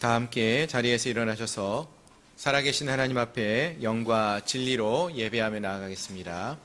다 함께 자리에서 일어나셔서 살아계신 하나님 앞에 영과 진리로 예배하며 나아가겠습니다.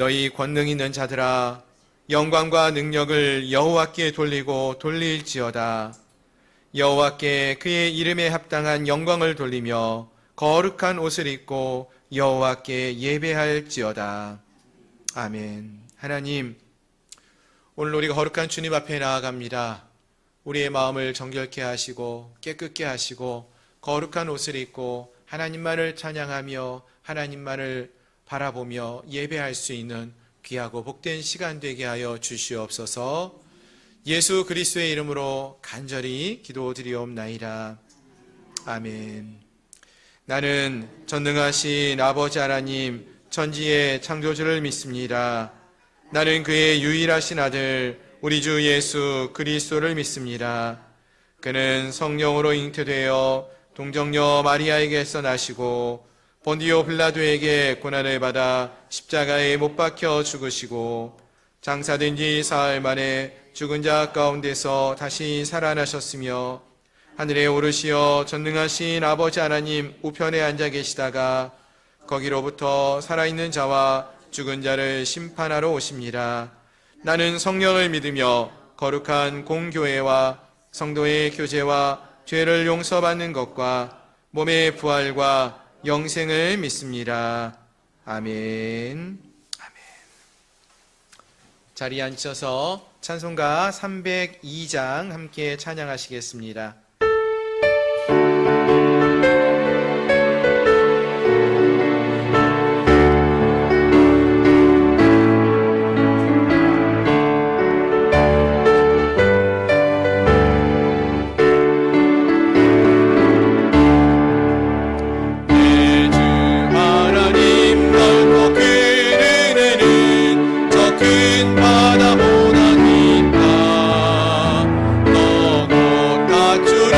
너희 권능 있는 자들아, 영광과 능력을 여호와께 돌리고 돌릴지어다. 여호와께 그의 이름에 합당한 영광을 돌리며 거룩한 옷을 입고 여호와께 예배할지어다. 아멘. 하나님, 오늘 우리가 거룩한 주님 앞에 나아갑니다. 우리의 마음을 정결케 하시고 깨끗게 하시고 거룩한 옷을 입고 하나님만을 찬양하며 하나님만을 바라보며 예배할 수 있는 귀하고 복된 시간 되게 하여 주시옵소서. 예수 그리스도의 이름으로 간절히 기도드리옵나이다. 아멘. 나는 전능하신 아버지 하나님 천지의 창조주를 믿습니다. 나는 그의 유일하신 아들 우리 주 예수 그리스도를 믿습니다. 그는 성령으로 잉태되어 동정녀 마리아에게서 나시고 본디오 빌라도에게 고난을 받아 십자가에 못 박혀 죽으시고 장사된 지 사흘 만에 죽은 자 가운데서 다시 살아나셨으며 하늘에 오르시어 전능하신 아버지 하나님 우편에 앉아 계시다가 거기로부터 살아있는 자와 죽은 자를 심판하러 오십니다. 나는 성령을 믿으며 거룩한 공교회와 성도의 교제와 죄를 용서받는 것과 몸의 부활과 영생을 믿습니다. 아멘. 아멘. 자리에 앉으셔서 찬송가 302장 함께 찬양하시겠습니다. 바다보다 깊다. 너곧 다주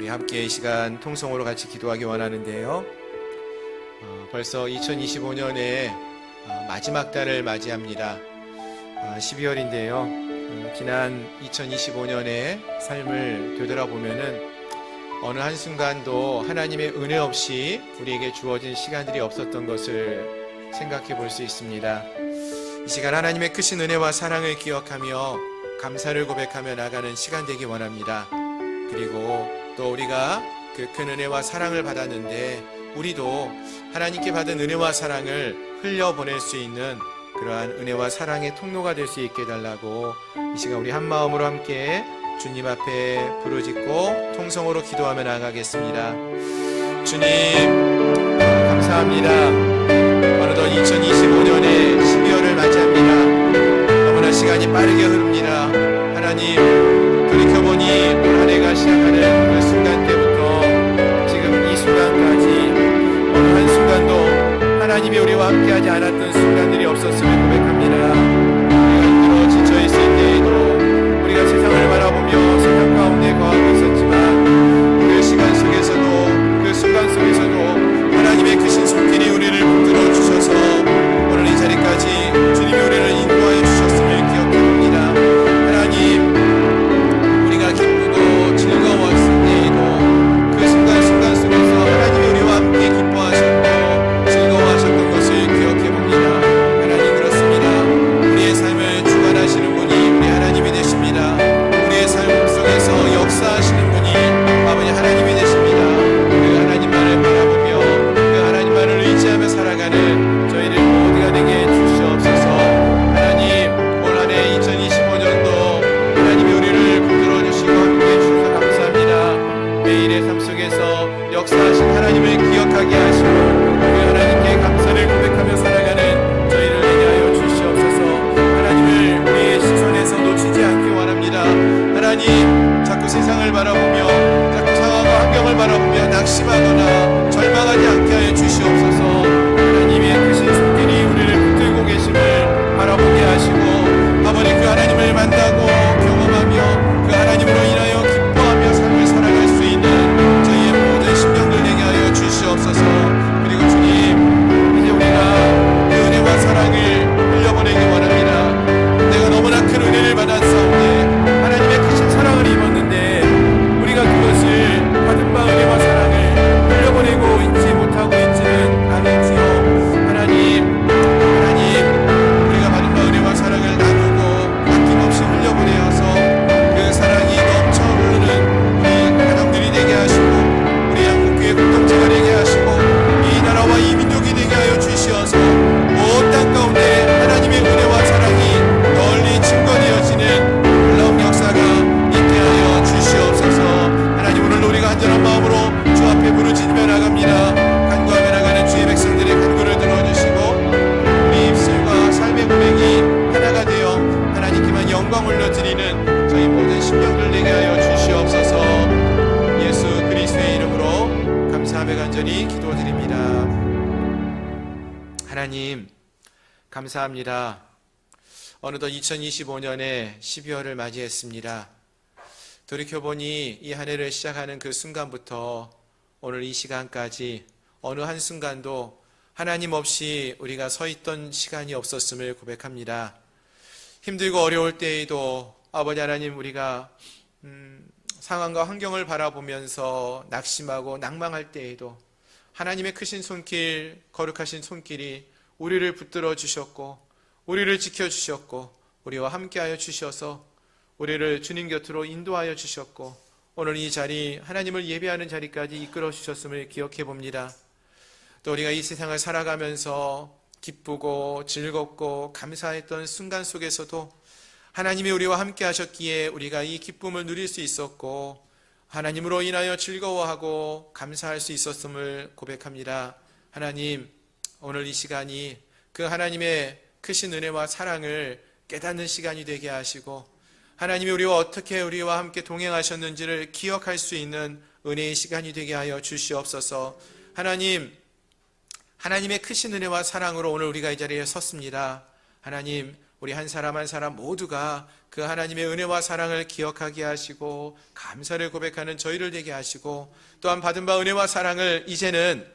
함께 이 시간 통성으로 같이 기도하기 원하는데요. 벌써 2025년의 마지막 달을 맞이합니다. 12월인데요. 지난 2025년의 삶을 되돌아보면은 어느 한순간도 하나님의 은혜 없이 우리에게 주어진 시간들이 없었던 것을 생각해 볼 수 있습니다. 이 시간 하나님의 크신 은혜와 사랑을 기억하며 감사를 고백하며 나가는 시간 되기 원합니다. 그리고 또 우리가 그 큰 은혜와 사랑을 받았는데 우리도 하나님께 받은 은혜와 사랑을 흘려보낼 수 있는 그러한 은혜와 사랑의 통로가 될 수 있게 해달라고 이 시간 우리 한 마음으로 함께 주님 앞에 부르짖고 통성으로 기도하며 나가겠습니다. 주님 감사합니다. 어느덧 2025년의 12월을 맞이합니다. 너무나 시간이 빠르게 흐릅니다. 하나님 돌이켜보니 올 한 해가 시작하는 그 순간 때부터 지금 이 순간까지 어느 한순간도 하나님이 우리와 함께하지 않았던 순간들이 없었음을 고백합니다. 우리가 힘들어 지쳐있을 때에도 우리가 세상을 바라보며 세상 가운데 거하고 있었지만 그 시간 속에서도 그 순간 속에서도 하나님의 크신 손길이 우리를 붙들어 주셔서 오늘 이 자리까지 주님이 우리를 인도하여 주셨음을 기억해봅니다. 하나님 우리가 기쁘고 즐거웠을 때에도 그 순간순간 속에서 하나님이 우리와 함께 기뻐하셨고 즐거워하셨던 것을 기억해봅니다. 하나님 그렇습니다. 우리의 삶을 주관하시는 분이 우리 하나님이 되십니다. 우리의 삶 속에서 역사하시는 분이 아버지 하나님이 되십니다. 그 하나님만을 바라보며 그 하나님만을 의지하며 살아가는 저희를 모두가 되게 주시옵소서. 하나님 올 한 해 2025년도 하나님이 우리를 붙들어 주시고 함께해 주셔서 감사합니다. 매일의 삶 속에서 역사하신 하나님을 기억하게 하시고 그 하나님께 감사를 고백하며 살아가는 저희를 되게 하여 주시옵소서. 하나님을 우리의 시선에서 놓치지 않기 원합니다. 하나님 자꾸 세상을 바라보며 자꾸 상황과 환경을 바라보며 낙심하거나 절망하지 않게 하여 주시옵소서. 하나님의 크신 손길이 우리를 붙들고 계심을 바라보게 하시고 아버지 그 하나님을 만나고 경험하며 그 하나님으로 인하여 기뻐하며 삶을 살아갈 수 있는 저희의 모든 심령 감사하며 간절히 기도드립니다. 하나님, 감사합니다. 어느덧 2025년에 12월을 맞이했습니다. 돌이켜보니 이 한 해를 시작하는 그 순간부터 오늘 이 시간까지 어느 한순간도 하나님 없이 우리가 서 있던 시간이 없었음을 고백합니다. 힘들고 어려울 때에도 아버지 하나님, 우리가 상황과 환경을 바라보면서 낙심하고 낭망할 때에도 하나님의 크신 손길, 거룩하신 손길이 우리를 붙들어 주셨고 우리를 지켜주셨고 우리와 함께하여 주셔서 우리를 주님 곁으로 인도하여 주셨고 오늘 이 자리, 하나님을 예배하는 자리까지 이끌어 주셨음을 기억해 봅니다. 또 우리가 이 세상을 살아가면서 기쁘고 즐겁고 감사했던 순간 속에서도 하나님이 우리와 함께 하셨기에 우리가 이 기쁨을 누릴 수 있었고 하나님으로 인하여 즐거워하고 감사할 수 있었음을 고백합니다. 하나님, 오늘 이 시간이 그 하나님의 크신 은혜와 사랑을 깨닫는 시간이 되게 하시고 하나님이 우리와 함께 동행하셨는지를 기억할 수 있는 은혜의 시간이 되게 하여 주시옵소서. 하나님, 하나님의 크신 은혜와 사랑으로 오늘 우리가 이 자리에 섰습니다. 하나님, 우리 한 사람 한 사람 모두가 그 하나님의 은혜와 사랑을 기억하게 하시고 감사를 고백하는 저희를 되게 하시고 또한 받은 바 은혜와 사랑을 이제는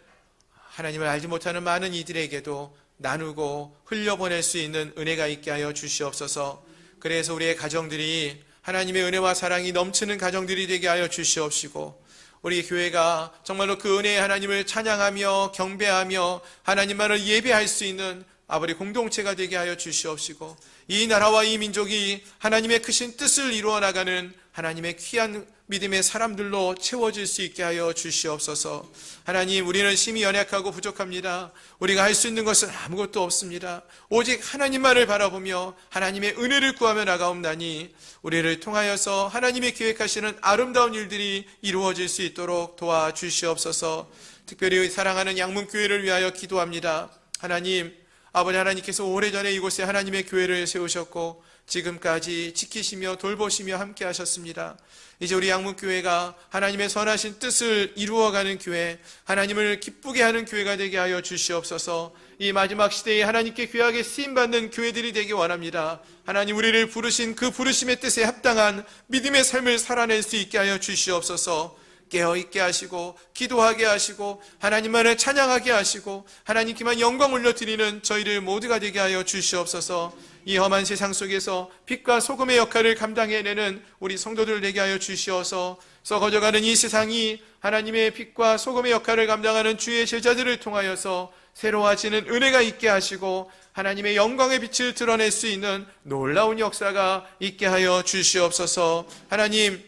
하나님을 알지 못하는 많은 이들에게도 나누고 흘려보낼 수 있는 은혜가 있게 하여 주시옵소서. 그래서 우리의 가정들이 하나님의 은혜와 사랑이 넘치는 가정들이 되게 하여 주시옵시고 우리 교회가 정말로 그 은혜의 하나님을 찬양하며 경배하며 하나님만을 예배할 수 있는 아버지 공동체가 되게 하여 주시옵시고 이 나라와 이 민족이 하나님의 크신 뜻을 이루어 나가는 하나님의 귀한 믿음의 사람들로 채워질 수 있게 하여 주시옵소서. 하나님, 우리는 심히 연약하고 부족합니다. 우리가 할 수 있는 것은 아무것도 없습니다. 오직 하나님만을 바라보며 하나님의 은혜를 구하며 나가옵나니 우리를 통하여서 하나님의 계획하시는 아름다운 일들이 이루어질 수 있도록 도와주시옵소서. 특별히 사랑하는 양문교회를 위하여 기도합니다. 하나님, 아버지 하나님께서 오래전에 이곳에 하나님의 교회를 세우셨고 지금까지 지키시며 돌보시며 함께 하셨습니다. 이제 우리 양문교회가 하나님의 선하신 뜻을 이루어가는 교회, 하나님을 기쁘게 하는 교회가 되게 하여 주시옵소서. 이 마지막 시대에 하나님께 귀하게 쓰임받는 교회들이 되기 원합니다. 하나님, 우리를 부르신 그 부르심의 뜻에 합당한 믿음의 삶을 살아낼 수 있게 하여 주시옵소서. 깨어있게 하시고 기도하게 하시고 하나님만을 찬양하게 하시고 하나님께만 영광 올려드리는 저희들 모두가 되게 하여 주시옵소서. 이 험한 세상 속에서 빛과 소금의 역할을 감당해내는 우리 성도들 되게 하여 주시어서 썩어져가는 이 세상이 하나님의 빛과 소금의 역할을 감당하는 주의 제자들을 통하여서 새로워지는 은혜가 있게 하시고 하나님의 영광의 빛을 드러낼 수 있는 놀라운 역사가 있게 하여 주시옵소서. 하나님,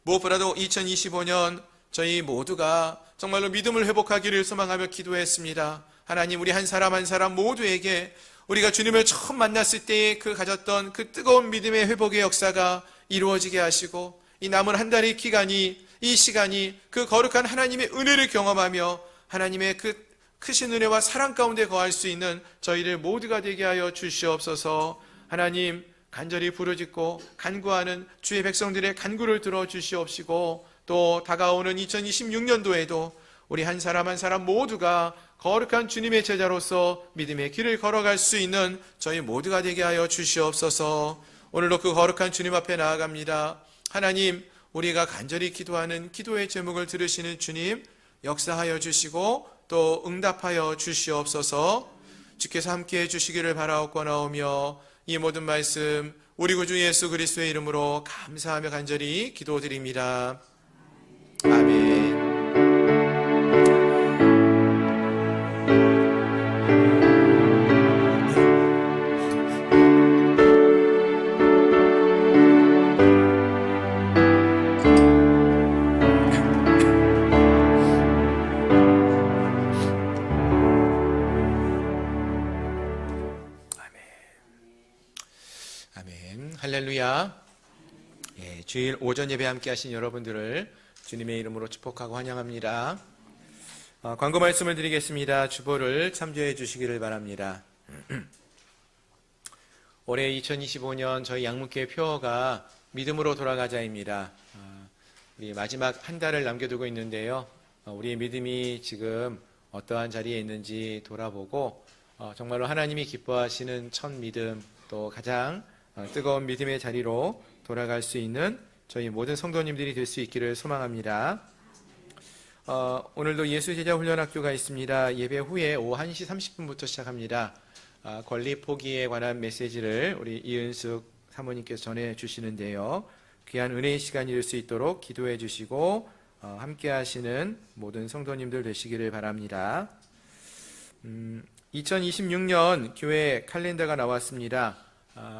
무엇보다도 2025년 저희 모두가 정말로 믿음을 회복하기를 소망하며 기도했습니다. 하나님, 우리 한 사람 한 사람 모두에게 우리가 주님을 처음 만났을 때에 가졌던 그 뜨거운 믿음의 회복의 역사가 이루어지게 하시고 이 남은 한 달의 기간이, 이 시간이 그 거룩한 하나님의 은혜를 경험하며 하나님의 그 크신 은혜와 사랑 가운데 거할 수 있는 저희들 모두가 되게 하여 주시옵소서. 하나님, 간절히 부르짖고 간구하는 주의 백성들의 간구를 들어주시옵시고 또 다가오는 2026년도에도 우리 한 사람 한 사람 모두가 거룩한 주님의 제자로서 믿음의 길을 걸어갈 수 있는 저희 모두가 되게 하여 주시옵소서. 오늘도 그 거룩한 주님 앞에 나아갑니다. 하나님, 우리가 간절히 기도하는 기도의 제목을 들으시는 주님, 역사하여 주시고 또 응답하여 주시옵소서. 주께서 함께해 주시기를 바라옵고나오며 이 모든 말씀 우리 구주 예수 그리스도의 이름으로 감사하며 간절히 기도드립니다. 아멘. 할렐루야. 주일 오전 예배 함께 하신 여러분들을 주님의 이름으로 축복하고 환영합니다. 광고 말씀을 드리겠습니다. 주보를 참조해 주시기를 바랍니다. 올해 2025년 저희 양문교회 표어가 믿음으로 돌아가자입니다. 우리 마지막 한 달을 남겨두고 있는데요. 우리의 믿음이 지금 어떠한 자리에 있는지 돌아보고 정말로 하나님이 기뻐하시는 첫 믿음, 또 가장 뜨거운 믿음의 자리로 돌아갈 수 있는 저희 모든 성도님들이 될 수 있기를 소망합니다. 오늘도 예수제자훈련학교가 있습니다. 예배 후에 오후 1시 30분부터 시작합니다. 권리 포기에 관한 메시지를 우리 이은숙 사모님께서 전해주시는데요. 귀한 은혜의 시간이 될 수 있도록 기도해 주시고 함께 하시는 모든 성도님들 되시기를 바랍니다. 2026년 교회 칼렌더가 나왔습니다.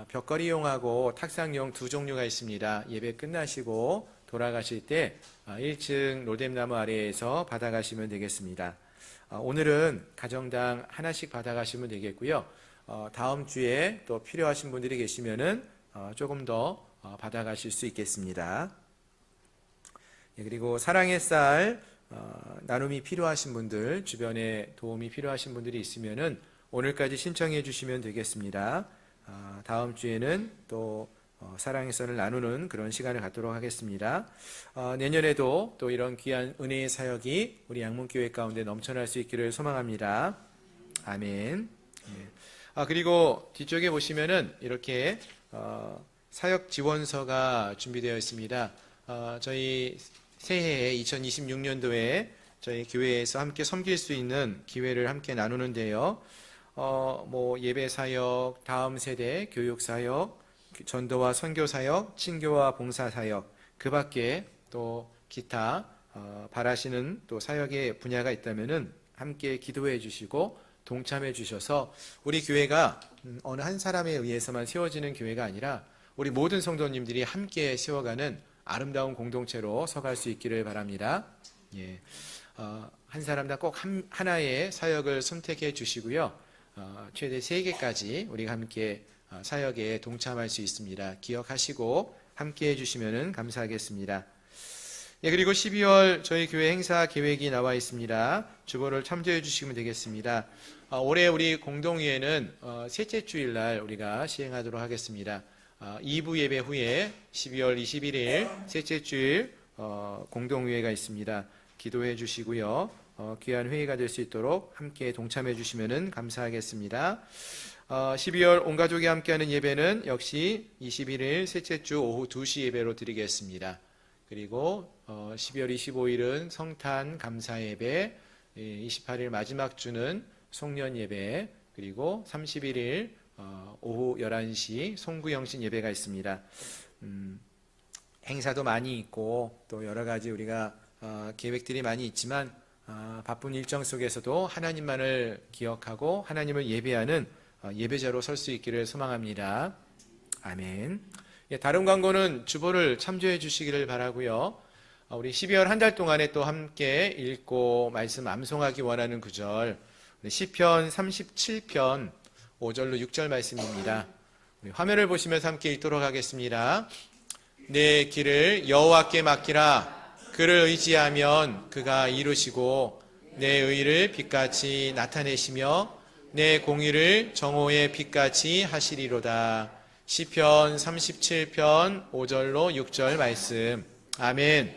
벽걸이용하고 탁상용 두 종류가 있습니다. 예배 끝나시고 돌아가실 때 1층 로뎀나무 아래에서 받아가시면 되겠습니다. 오늘은 가정당 하나씩 받아가시면 되겠고요. 다음 주에 또 필요하신 분들이 계시면은 조금 더 받아가실 수 있겠습니다. 그리고 사랑의 쌀 나눔이 필요하신 분들, 주변에 도움이 필요하신 분들이 있으면은 오늘까지 신청해 주시면 되겠습니다. 다음 주에는 또 사랑의 쌀을 나누는 그런 시간을 갖도록 하겠습니다. 내년에도 또 이런 귀한 은혜의 사역이 우리 양문교회 가운데 넘쳐날 수 있기를 소망합니다. 아멘. 그리고 뒤쪽에 보시면은 이렇게 사역 지원서가 준비되어 있습니다. 저희 새해에 2026년도에 저희 교회에서 함께 섬길 수 있는 기회를 함께 나누는데요. 예배 사역, 다음 세대 교육 사역, 전도와 선교 사역, 친교와 봉사 사역, 그 밖에 또 기타 바라시는 또 사역의 분야가 있다면은 함께 기도해 주시고 동참해 주셔서 우리 교회가 어느 한 사람에 의해서만 세워지는 교회가 아니라 우리 모든 성도님들이 함께 세워가는 아름다운 공동체로 서갈 수 있기를 바랍니다. 한 사람당 꼭 하나의 사역을 선택해 주시고요. 최대 3개까지 우리가 함께 사역에 동참할 수 있습니다. 기억하시고 함께 해주시면 감사하겠습니다. 그리고 12월 저희 교회 행사 계획이 나와 있습니다. 주보를 참조해 주시면 되겠습니다. 올해 우리 공동회에는 셋째 주일날 우리가 시행하도록 하겠습니다. 2부 예배 후에 12월 21일 셋째 주일 공동회의가 있습니다. 기도해 주시고요. 귀한 회의가 될 수 있도록 함께 동참해 주시면 감사하겠습니다. 12월 온 가족이 함께하는 예배는 역시 21일 셋째 주 오후 2시 예배로 드리겠습니다. 그리고 12월 25일은 성탄 감사 예배, 28일 마지막 주는 송년 예배, 그리고 31일 오후 11시 송구영신 예배가 있습니다. 행사도 많이 있고 또 여러 가지 우리가 계획들이 많이 있지만 바쁜 일정 속에서도 하나님만을 기억하고 하나님을 예배하는 예배자로 설 수 있기를 소망합니다. 아멘. 다른 광고는 주보를 참조해 주시기를 바라고요. 우리 12월 한 달 동안에 또 함께 읽고 말씀 암송하기 원하는 구절 시편 37편 5절로 6절 말씀입니다. 우리 화면을 보시면서 함께 읽도록 하겠습니다. 내 길을 여호와께 맡기라. 그를 의지하면 그가 이루시고 내 의를 빛같이 나타내시며 내 공의를 정오의 빛같이 하시리로다. 시편 37편 5절로 6절 말씀. 아멘.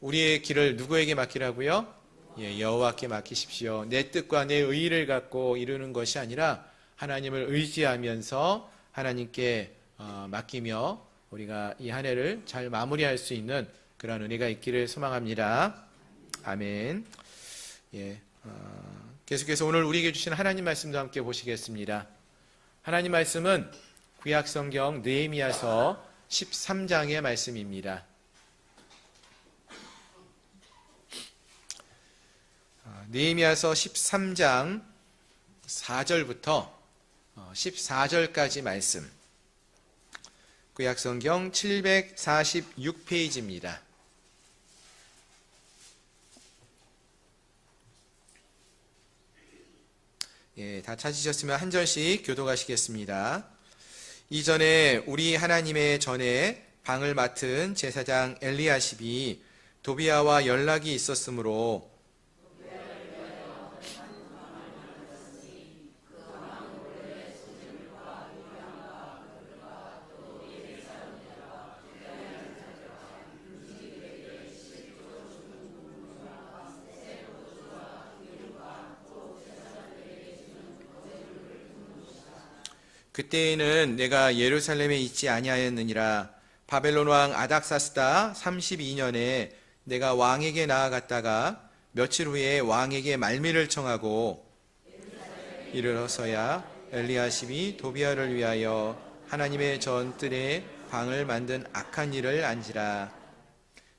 우리의 길을 누구에게 맡기라고요? 여호와께 맡기십시오. 내 뜻과 내 의의를 갖고 이루는 것이 아니라 하나님을 의지하면서 하나님께 맡기며 우리가 이 한 해를 잘 마무리할 수 있는 그런 은혜가 있기를 소망합니다. 아멘. 계속해서 오늘 우리에게 주신 하나님 말씀도 함께 보시겠습니다. 하나님 말씀은 구약성경 느헤미야서 13장의 말씀입니다. 느헤미야서 13장 4절부터 14절까지 말씀. 구약성경 746페이지입니다. 다 찾으셨으면 한 절씩 교독하시겠습니다. 이전에 우리 하나님의 전에 방을 맡은 제사장 엘리야십이 도비야와 연락이 있었으므로 그때에는 내가 예루살렘에 있지 아니하였느니라. 바벨론 왕 아닥사스다 32년에 내가 왕에게 나아갔다가 며칠 후에 왕에게 말미를 청하고 이르러서야 엘리야십이 도비아를 위하여 하나님의 전뜰에 방을 만든 악한 일을 안지라.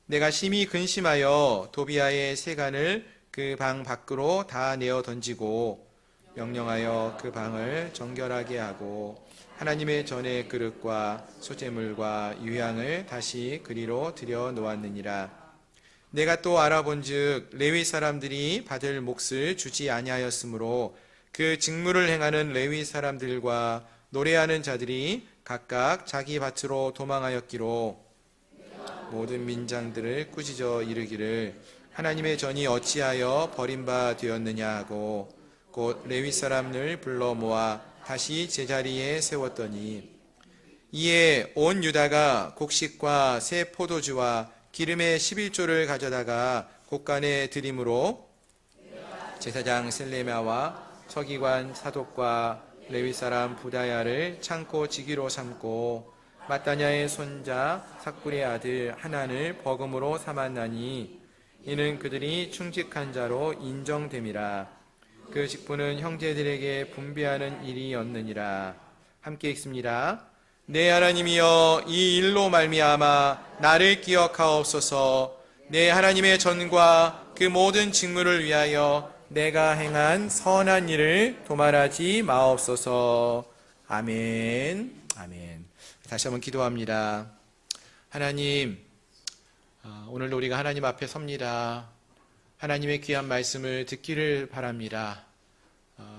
내가 심히 근심하여 도비아의 세간을 그 방 밖으로 다 내어 던지고 명령하여 그 방을 정결하게 하고 하나님의 전의 그릇과 소재물과 유향을 다시 그리로 들여 놓았느니라. 내가 또 알아본즉 레위 사람들이 받을 몫을 주지 아니하였으므로 그 직무를 행하는 레위 사람들과 노래하는 자들이 각각 자기 밭으로 도망하였기로 모든 민장들을 꾸짖어 이르기를 하나님의 전이 어찌하여 버림바 되었느냐 하고 곧 레위 사람을 불러 모아 다시 제자리에 세웠더니 이에 온 유다가 곡식과 새 포도주와 기름의 11조를 가져다가 곳간에 드림으로 제사장 셀레미야와 서기관 사독과 레위 사람 부다야를 창고 지기로 삼고 마따냐의 손자 삭불의 아들 하난을 버금으로 삼았나니 이는 그들이 충직한 자로 인정됨이라. 그 직분은 형제들에게 분배하는 일이었느니라. 함께 읽습니다. 내 하나님이여 이 일로 말미암아 나를 기억하옵소서. 내 하나님의 전과 그 모든 직무를 위하여 내가 행한 선한 일을 도말하지 마옵소서. 아멘. 아멘. 다시 한번 기도합니다. 하나님, 오늘도 우리가 하나님 앞에 섭니다. 하나님의 귀한 말씀을 듣기를 바랍니다.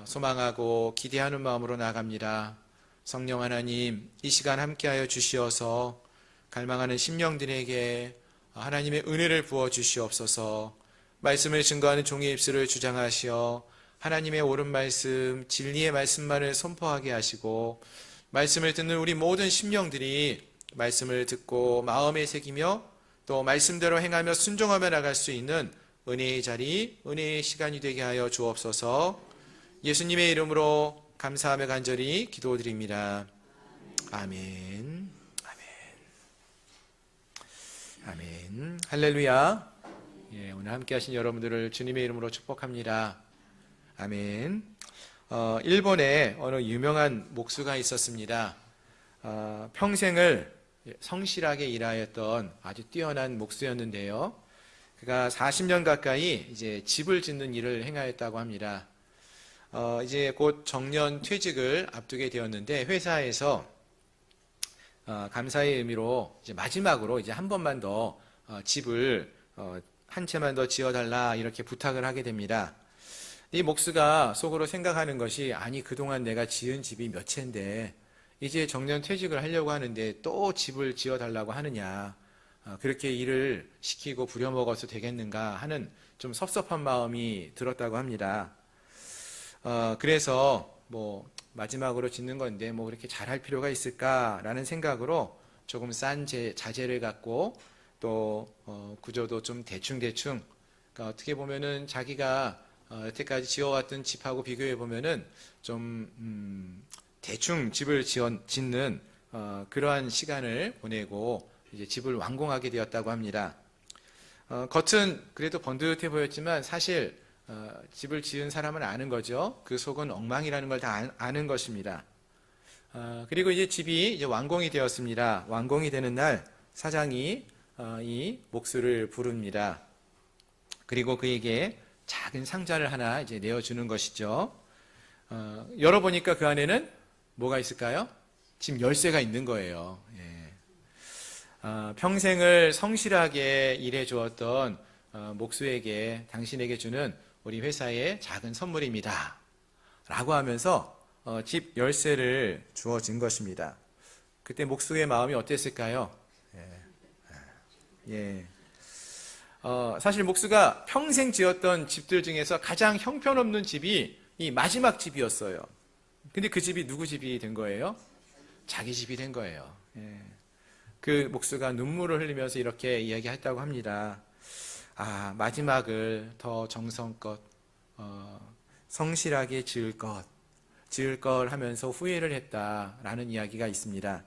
소망하고 기대하는 마음으로 나갑니다. 성령 하나님, 이 시간 함께하여 주시어서 갈망하는 심령들에게 하나님의 은혜를 부어 주시옵소서. 말씀을 증거하는 종의 입술을 주장하시어 하나님의 옳은 말씀, 진리의 말씀만을 선포하게 하시고 말씀을 듣는 우리 모든 심령들이 말씀을 듣고 마음에 새기며 또 말씀대로 행하며 순종하며 나갈 수 있는 은혜의 자리, 은혜의 시간이 되게 하여 주옵소서. 예수님의 이름으로 감사하며 간절히 기도드립니다. 아멘. 아멘. 아멘. 할렐루야. 오늘 함께 하신 여러분들을 주님의 이름으로 축복합니다. 아멘. 일본에 어느 유명한 목수가 있었습니다. 평생을 성실하게 일하였던 아주 뛰어난 목수였는데요. 그가 40년 가까이 이제 집을 짓는 일을 행하였다고 합니다. 이제 곧 정년 퇴직을 앞두게 되었는데 회사에서 감사의 의미로 이제 마지막으로 이제 한 번만 더 집을 한 채만 더 지어달라 이렇게 부탁을 하게 됩니다. 이 목수가 속으로 생각하는 것이 아니 그동안 내가 지은 집이 몇 채인데 이제 정년 퇴직을 하려고 하는데 또 집을 지어달라고 하느냐, 그렇게 일을 시키고 부려먹어서 되겠는가 하는 좀 섭섭한 마음이 들었다고 합니다. 그래서 뭐 마지막으로 짓는 건데 뭐 그렇게 잘할 필요가 있을까라는 생각으로 조금 싼 자재를 갖고 또 구조도 좀 대충, 그러니까 어떻게 보면은 자기가 여태까지 지어왔던 집하고 비교해 보면은 좀 대충 집을 짓는 그러한 시간을 보내고 이제 집을 완공하게 되었다고 합니다. 겉은 그래도 번듯해 보였지만 사실 집을 지은 사람은 아는 거죠. 그 속은 엉망이라는 걸 다 아는 것입니다. 그리고 이제 집이 이제 완공이 되었습니다. 완공이 되는 날 사장이 이 목수를 부릅니다. 그리고 그에게 작은 상자를 하나 이제 내어주는 것이죠. 열어보니까 그 안에는 뭐가 있을까요? 집 열쇠가 있는 거예요. 평생을 성실하게 일해 주었던 목수에게 당신에게 주는 우리 회사의 작은 선물입니다. 라고 하면서 집 열쇠를 주어진 것입니다. 그때 목수의 마음이 어땠을까요? 사실 목수가 평생 지었던 집들 중에서 가장 형편없는 집이 이 마지막 집이었어요. 근데 그 집이 누구 집이 된 거예요? 자기 집이 된 거예요. 그 목수가 눈물을 흘리면서 이렇게 이야기했다고 합니다. 마지막을 더 정성껏 성실하게 지을 것, 지을 걸 하면서 후회를 했다라는 이야기가 있습니다.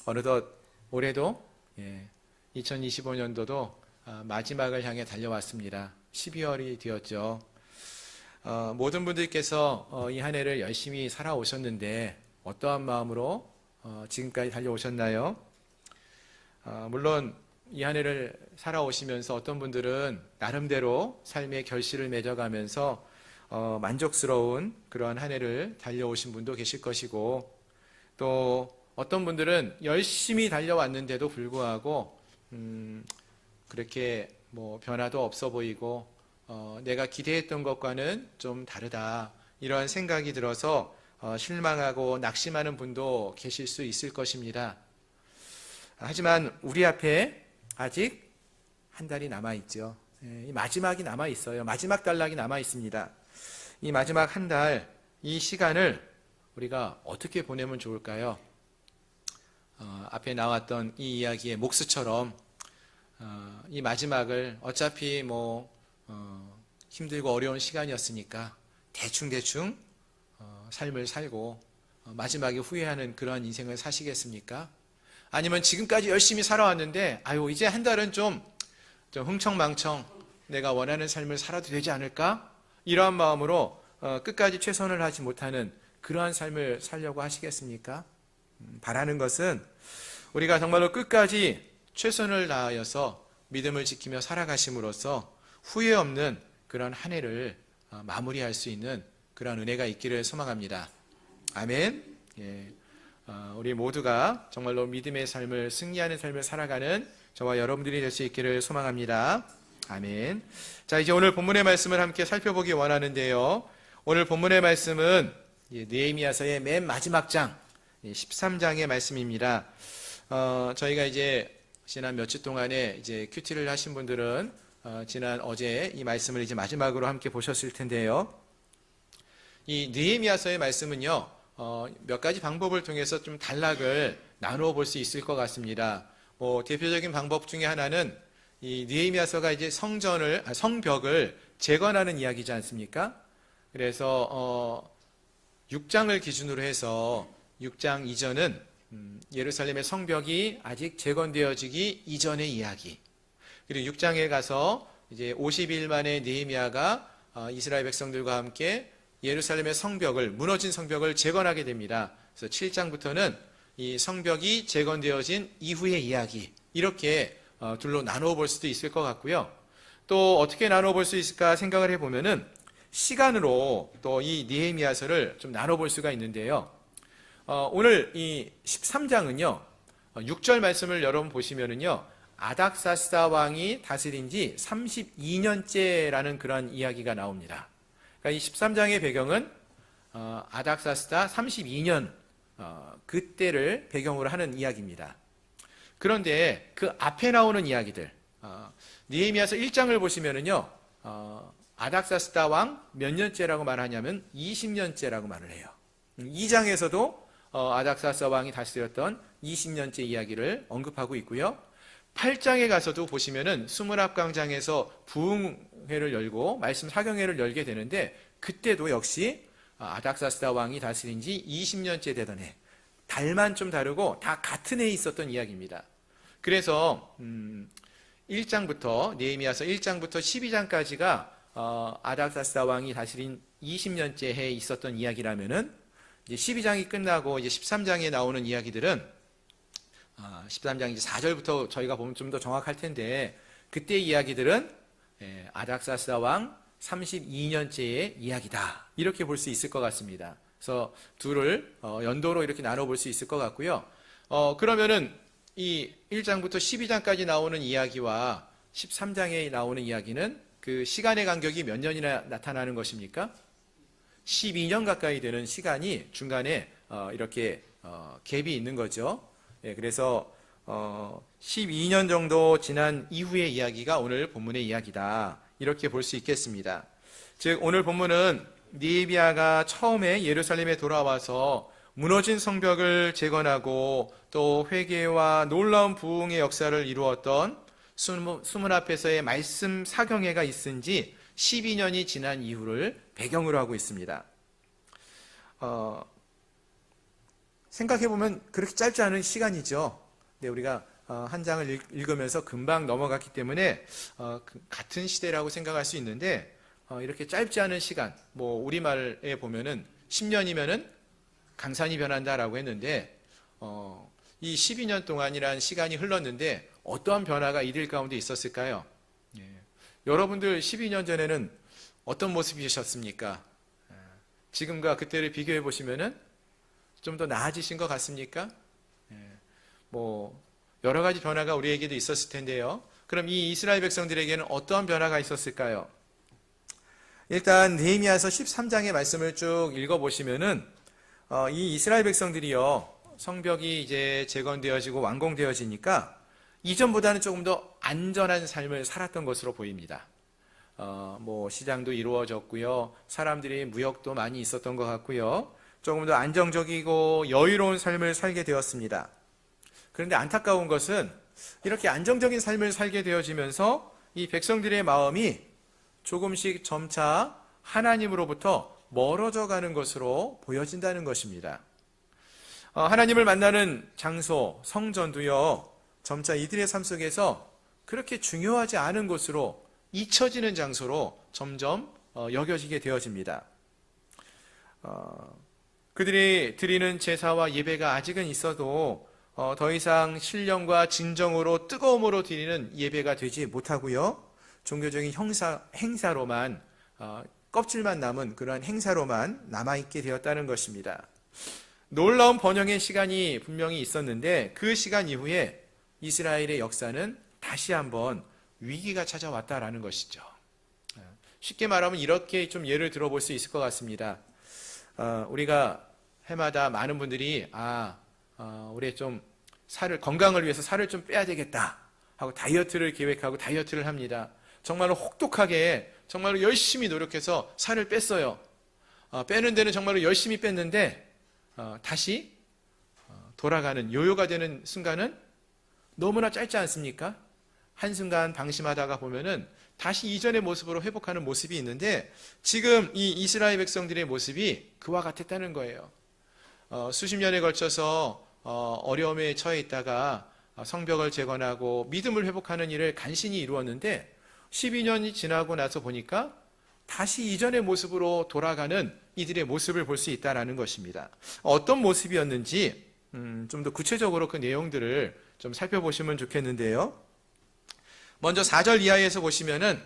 어느덧 올해도 2025년도도 마지막을 향해 달려왔습니다. 12월이 되었죠. 모든 분들께서 이 한 해를 열심히 살아오셨는데 어떠한 마음으로 지금까지 달려오셨나요? 물론 이 한 해를 살아오시면서 어떤 분들은 나름대로 삶의 결실을 맺어가면서 만족스러운 그러한 한 해를 달려오신 분도 계실 것이고, 또 어떤 분들은 열심히 달려왔는데도 불구하고 그렇게 뭐 변화도 없어 보이고 내가 기대했던 것과는 좀 다르다, 이러한 생각이 들어서 실망하고 낙심하는 분도 계실 수 있을 것입니다. 하지만 우리 앞에 아직 한 달이 남아있죠. 이 마지막이 남아있어요. 마지막 단락이 남아있습니다. 이 마지막 한 달, 이 시간을 우리가 어떻게 보내면 좋을까요? 앞에 나왔던 이 이야기의 목수처럼 이 마지막을 어차피 힘들고 어려운 시간이었으니까 대충 삶을 살고 마지막에 후회하는 그런 인생을 사시겠습니까? 아니면 지금까지 열심히 살아왔는데 이제 한 달은 좀 흥청망청 내가 원하는 삶을 살아도 되지 않을까? 이러한 마음으로 끝까지 최선을 하지 못하는 그러한 삶을 살려고 하시겠습니까? 바라는 것은 우리가 정말로 끝까지 최선을 다하여서 믿음을 지키며 살아가심으로써 후회 없는 그런 한 해를 마무리할 수 있는 그런 은혜가 있기를 소망합니다. 아멘. 우리 모두가 정말로 믿음의 삶을, 승리하는 삶을 살아가는 저와 여러분들이 될 수 있기를 소망합니다. 아멘. 자, 이제 오늘 본문의 말씀을 함께 살펴보기 원하는데요. 오늘 본문의 말씀은 느헤미야서의 맨 마지막 장 13장의 말씀입니다. 저희가 이제 지난 며칠 동안에 이제 큐티를 하신 분들은 지난 어제 이 말씀을 이제 마지막으로 함께 보셨을 텐데요. 이 느헤미야서의 말씀은요, 몇 가지 방법을 통해서 좀 단락을 나누어 볼 수 있을 것 같습니다. 대표적인 방법 중에 하나는 이 느헤미야서가 이제 성벽을 재건하는 이야기지 않습니까? 그래서 6장을 기준으로 해서 6장 이전은 예루살렘의 성벽이 아직 재건되어지기 이전의 이야기. 그리고 6장에 가서 이제 50일 만에 느헤미야가 이스라엘 백성들과 함께 예루살렘의 성벽을, 무너진 성벽을 재건하게 됩니다. 그래서 7장부터는 이 성벽이 재건되어진 이후의 이야기, 이렇게 둘로 나누어 볼 수도 있을 것 같고요. 또 어떻게 나누어 볼 수 있을까 생각을 해보면은 시간으로 또 이 느헤미야서를 좀 나눠 볼 수가 있는데요. 오늘 이 13장은요, 6절 말씀을 여러분 보시면은요, 아닥사스다 왕이 다스린 지 32년째라는 그런 이야기가 나옵니다. 그러니까 이 13장의 배경은 아닥사스다 32년 그때를 배경으로 하는 이야기입니다. 그런데 그 앞에 나오는 이야기들, 느헤미야서 1장을 보시면은요, 아닥사스다 왕 몇 년째라고 말하냐면 20년째라고 말을 해요. 2장에서도 아닥사스다 왕이 다스렸던 20년째 이야기를 언급하고 있고요. 8장에 가서도 보시면은 수문합광장에서 부흥회를 열고 말씀 사경회를 열게 되는데, 그때도 역시 아닥사스다 왕이 다스린 지 20년째 되던 해, 달만 좀 다르고 다 같은 해에 있었던 이야기입니다. 그래서 1장부터 느헤미야서 1장부터 12장까지가 아닥사스다 왕이 다스린 20년째 해에 있었던 이야기라면은 이제 12장이 끝나고 이제 13장에 나오는 이야기들은 13장 이제 4절부터 저희가 보면 좀 더 정확할 텐데, 그때 이야기들은 아닥사스다 왕 32년째의 이야기다, 이렇게 볼 수 있을 것 같습니다. 그래서 둘을 연도로 이렇게 나눠 볼 수 있을 것 같고요. 그러면은 이 1장부터 12장까지 나오는 이야기와 13장에 나오는 이야기는 그 시간의 간격이 몇 년이나 나타나는 것입니까? 12년 가까이 되는 시간이 중간에 이렇게 갭이 있는 거죠. 그래서 12년 정도 지난 이후의 이야기가 오늘 본문의 이야기다, 이렇게 볼 수 있겠습니다. 즉 오늘 본문은 느헤미야가 처음에 예루살렘에 돌아와서 무너진 성벽을 재건하고 또 회개와 놀라운 부흥의 역사를 이루었던 수문 앞에서의 말씀 사경회가 있은 지 12년이 지난 이후를 배경으로 하고 있습니다. 생각해보면 그렇게 짧지 않은 시간이죠. 근데 우리가 한 장을 읽으면서 금방 넘어갔기 때문에 같은 시대라고 생각할 수 있는데 이렇게 짧지 않은 시간, 뭐 우리말에 보면은 10년이면은 강산이 변한다라고 했는데 이 12년 동안이란 시간이 흘렀는데 어떠한 변화가 이들 가운데 있었을까요? 예. 여러분들 12년 전에는 어떤 모습이셨습니까? 지금과 그때를 비교해 보시면은 좀 더 나아지신 것 같습니까? 예. 뭐 여러 가지 변화가 우리에게도 있었을 텐데요. 그럼 이 이스라엘 백성들에게는 어떠한 변화가 있었을까요? 일단 느헤미야서 13장의 말씀을 쭉 읽어보시면은 이 이스라엘 백성들이요, 성벽이 이제 재건되어지고 완공되어지니까 이전보다는 조금 더 안전한 삶을 살았던 것으로 보입니다. 뭐 시장도 이루어졌고요, 사람들이 무역도 많이 있었던 것 같고요, 조금 더 안정적이고 여유로운 삶을 살게 되었습니다. 그런데 안타까운 것은 이렇게 안정적인 삶을 살게 되어지면서 이 백성들의 마음이 조금씩 점차 하나님으로부터 멀어져 가는 것으로 보여진다는 것입니다. 하나님을 만나는 장소, 성전도요, 점차 이들의 삶 속에서 그렇게 중요하지 않은 곳으로 잊혀지는 장소로 점점 여겨지게 되어집니다. 그들이 드리는 제사와 예배가 아직은 있어도 더 이상 신령과 진정으로 뜨거움으로 드리는 예배가 되지 못하고요, 종교적인 행사로만, 껍질만 남은 그러한 행사로만 남아있게 되었다는 것입니다. 놀라운 번영의 시간이 분명히 있었는데 그 시간 이후에 이스라엘의 역사는 다시 한번 위기가 찾아왔다라는 것이죠. 쉽게 말하면 이렇게 좀 예를 들어볼 수 있을 것 같습니다. 우리가 해마다 많은 분들이 우리 좀 건강을 위해서 살을 좀 빼야 되겠다 하고 다이어트를 계획하고 다이어트를 합니다. 정말로 혹독하게 정말로 열심히 노력해서 살을 뺐어요. 빼는 데는 정말로 열심히 뺐는데 다시 돌아가는, 요요가 되는 순간은 너무나 짧지 않습니까? 한순간 방심하다가 보면은 다시 이전의 모습으로 회복하는 모습이 있는데 지금 이 이스라엘 백성들의 모습이 그와 같았다는 거예요. 수십 년에 걸쳐서 어려움에 처해 있다가 성벽을 재건하고 믿음을 회복하는 일을 간신히 이루었는데 12년이 지나고 나서 보니까 다시 이전의 모습으로 돌아가는 이들의 모습을 볼 수 있다는 것입니다. 어떤 모습이었는지 좀 더 구체적으로 그 내용들을 좀 살펴보시면 좋겠는데요. 먼저 4절 이하에서 보시면은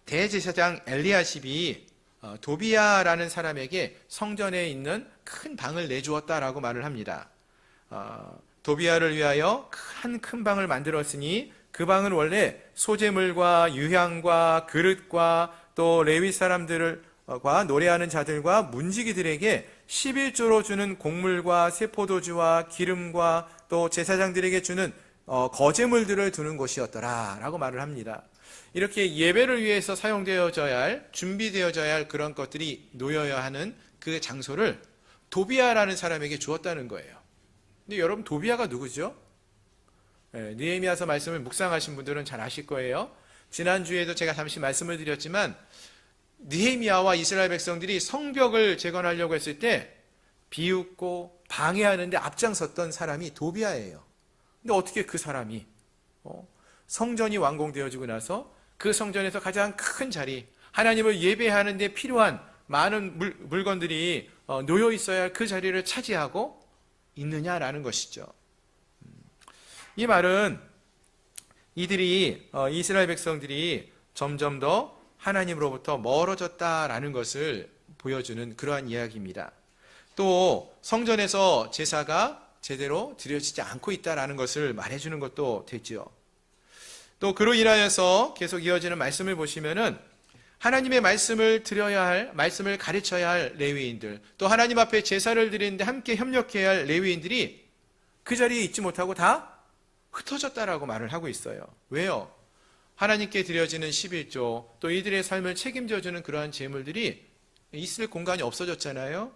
대제사장 엘리야십이 도비야라는 사람에게 성전에 있는 큰 방을 내주었다라고 말을 합니다. 도비야를 위하여 큰 방을 만들었으니 그 방은 원래 소재물과 유향과 그릇과 또 레위 사람들과 노래하는 자들과 문지기들에게 11조로 주는 곡물과 세포도주와 기름과 또 제사장들에게 주는 거제물들을 두는 곳이었더라 라고 말을 합니다. 이렇게 예배를 위해서 사용되어져야 할, 준비되어져야 할 그런 것들이 놓여야 하는 그 장소를 도비야라는 사람에게 주었다는 거예요. 근데 여러분, 도비야가 누구죠? 느헤미야서 말씀을 묵상하신 분들은 잘 아실 거예요. 지난주에도 제가 잠시 말씀을 드렸지만 느헤미야와 이스라엘 백성들이 성벽을 재건하려고 했을 때 비웃고 방해하는데 앞장섰던 사람이 도비야예요. 근데 어떻게 그 사람이 성전이 완공되어지고 나서 그 성전에서 가장 큰 자리, 하나님을 예배하는 데 필요한 많은 물건들이 놓여 있어야 할 그 자리를 차지하고 있느냐라는 것이죠. 이 말은 이스라엘 백성들이 점점 더 하나님으로부터 멀어졌다라는 것을 보여주는 그러한 이야기입니다. 또 성전에서 제사가 제대로 드려지지 않고 있다라는 것을 말해주는 것도 되죠. 또 그로 인하여서 계속 이어지는 말씀을 보시면은 하나님의 말씀을 드려야 할, 말씀을 가르쳐야 할 레위인들, 또 하나님 앞에 제사를 드리는데 함께 협력해야 할 레위인들이 그 자리에 있지 못하고 다 흩어졌다라고 말을 하고 있어요. 왜요? 하나님께 드려지는 11조, 또 이들의 삶을 책임져주는 그러한 제물들이 있을 공간이 없어졌잖아요.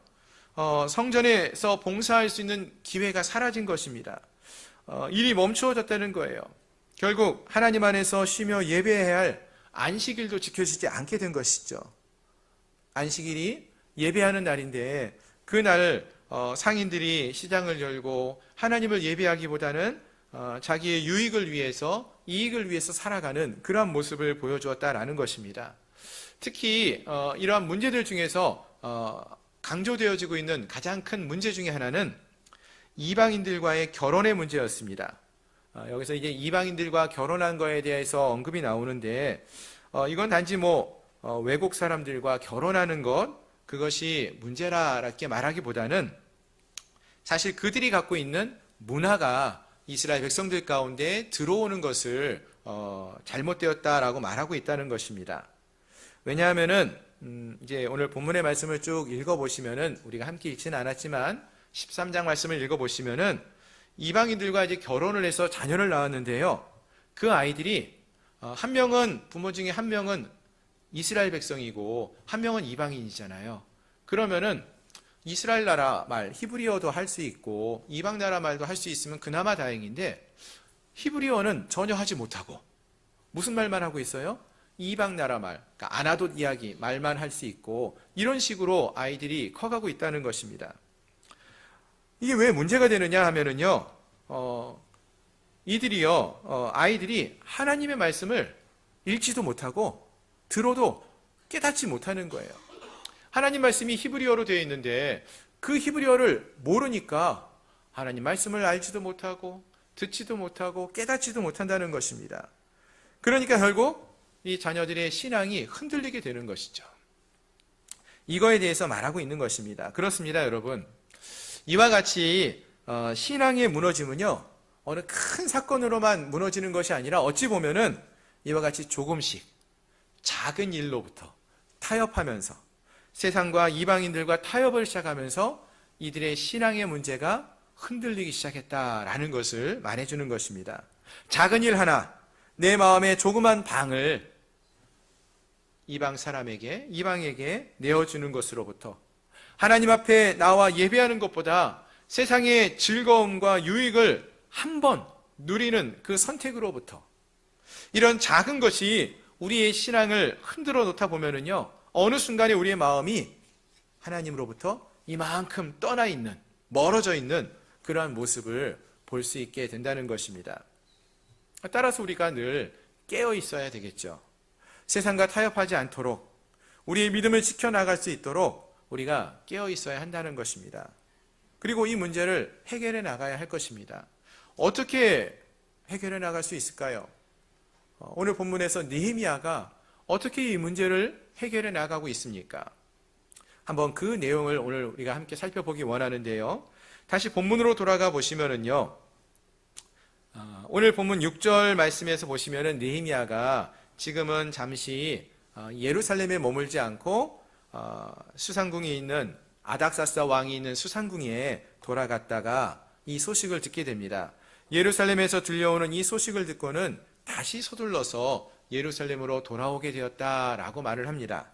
성전에서 봉사할 수 있는 기회가 사라진 것입니다. 일이 멈추어졌다는 거예요. 결국 하나님 안에서 쉬며 예배해야 할 안식일도 지켜지지 않게 된 것이죠. 안식일이 예배하는 날인데 그날 상인들이 시장을 열고 하나님을 예배하기보다는 자기의 유익을 위해서, 이익을 위해서 살아가는 그러한 모습을 보여주었다라는 것입니다. 특히 이러한 문제들 중에서 강조되어지고 있는 가장 큰 문제 중에 하나는 이방인들과의 결혼의 문제였습니다. 여기서 이제 이방인들과 결혼한 거에 대해서 언급이 나오는데 이건 단지 외국 사람들과 결혼하는 것, 그것이 문제라고 말하기보다는 사실 그들이 갖고 있는 문화가 이스라엘 백성들 가운데 들어오는 것을 잘못되었다라고 말하고 있다는 것입니다. 왜냐하면은 이제 오늘 본문의 말씀을 쭉 읽어보시면은, 우리가 함께 읽지는 않았지만 13장 말씀을 읽어보시면은 이방인들과 이제 결혼을 해서 자녀를 낳았는데요, 그 아이들이 한 명은, 부모 중에 한 명은 이스라엘 백성이고 한 명은 이방인이잖아요. 그러면은 이스라엘 나라 말 히브리어도 할 수 있고 이방 나라 말도 할 수 있으면 그나마 다행인데, 히브리어는 전혀 하지 못하고 무슨 말만 하고 있어요? 이방 나라 말, 그러니까 아나돗 이야기 말만 할 수 있고, 이런 식으로 아이들이 커가고 있다는 것입니다. 이게 왜 문제가 되느냐 하면은요, 아이들이 하나님의 말씀을 읽지도 못하고 들어도 깨닫지 못하는 거예요. 하나님 말씀이 히브리어로 되어 있는데 그 히브리어를 모르니까 하나님 말씀을 알지도 못하고 듣지도 못하고 깨닫지도 못한다는 것입니다. 그러니까 결국 이 자녀들의 신앙이 흔들리게 되는 것이죠. 이거에 대해서 말하고 있는 것입니다. 그렇습니다, 여러분. 이와 같이 신앙의 무너짐은요, 어느 큰 사건으로만 무너지는 것이 아니라 어찌 보면은 이와 같이 조금씩 작은 일로부터 타협하면서, 세상과 이방인들과 타협을 시작하면서 이들의 신앙의 문제가 흔들리기 시작했다라는 것을 말해주는 것입니다. 작은 일 하나, 내 마음의 조그만 방을 이방 사람에게, 이방에게 내어주는 것으로부터, 하나님 앞에 나와 예배하는 것보다 세상의 즐거움과 유익을 한번 누리는 그 선택으로부터, 이런 작은 것이 우리의 신앙을 흔들어 놓다 보면은요, 어느 순간에 우리의 마음이 하나님으로부터 이만큼 떠나 있는, 멀어져 있는 그러한 모습을 볼 수 있게 된다는 것입니다. 따라서 우리가 늘 깨어 있어야 되겠죠. 세상과 타협하지 않도록, 우리의 믿음을 지켜나갈 수 있도록 우리가 깨어 있어야 한다는 것입니다. 그리고 이 문제를 해결해 나가야 할 것입니다. 어떻게 해결해 나갈 수 있을까요? 오늘 본문에서 느헤미야가 어떻게 이 문제를 해결해 나가고 있습니까? 한번 그 내용을 오늘 우리가 함께 살펴보기 원하는데요. 다시 본문으로 돌아가 보시면은요, 오늘 본문 6절 말씀에서 보시면은 느헤미야가 지금은 잠시 예루살렘에 머물지 않고 수상궁이 있는, 아닥사스다 왕이 있는 수상궁에 돌아갔다가 이 소식을 듣게 됩니다. 예루살렘에서 들려오는 이 소식을 듣고는 다시 서둘러서 예루살렘으로 돌아오게 되었다라고 말을 합니다.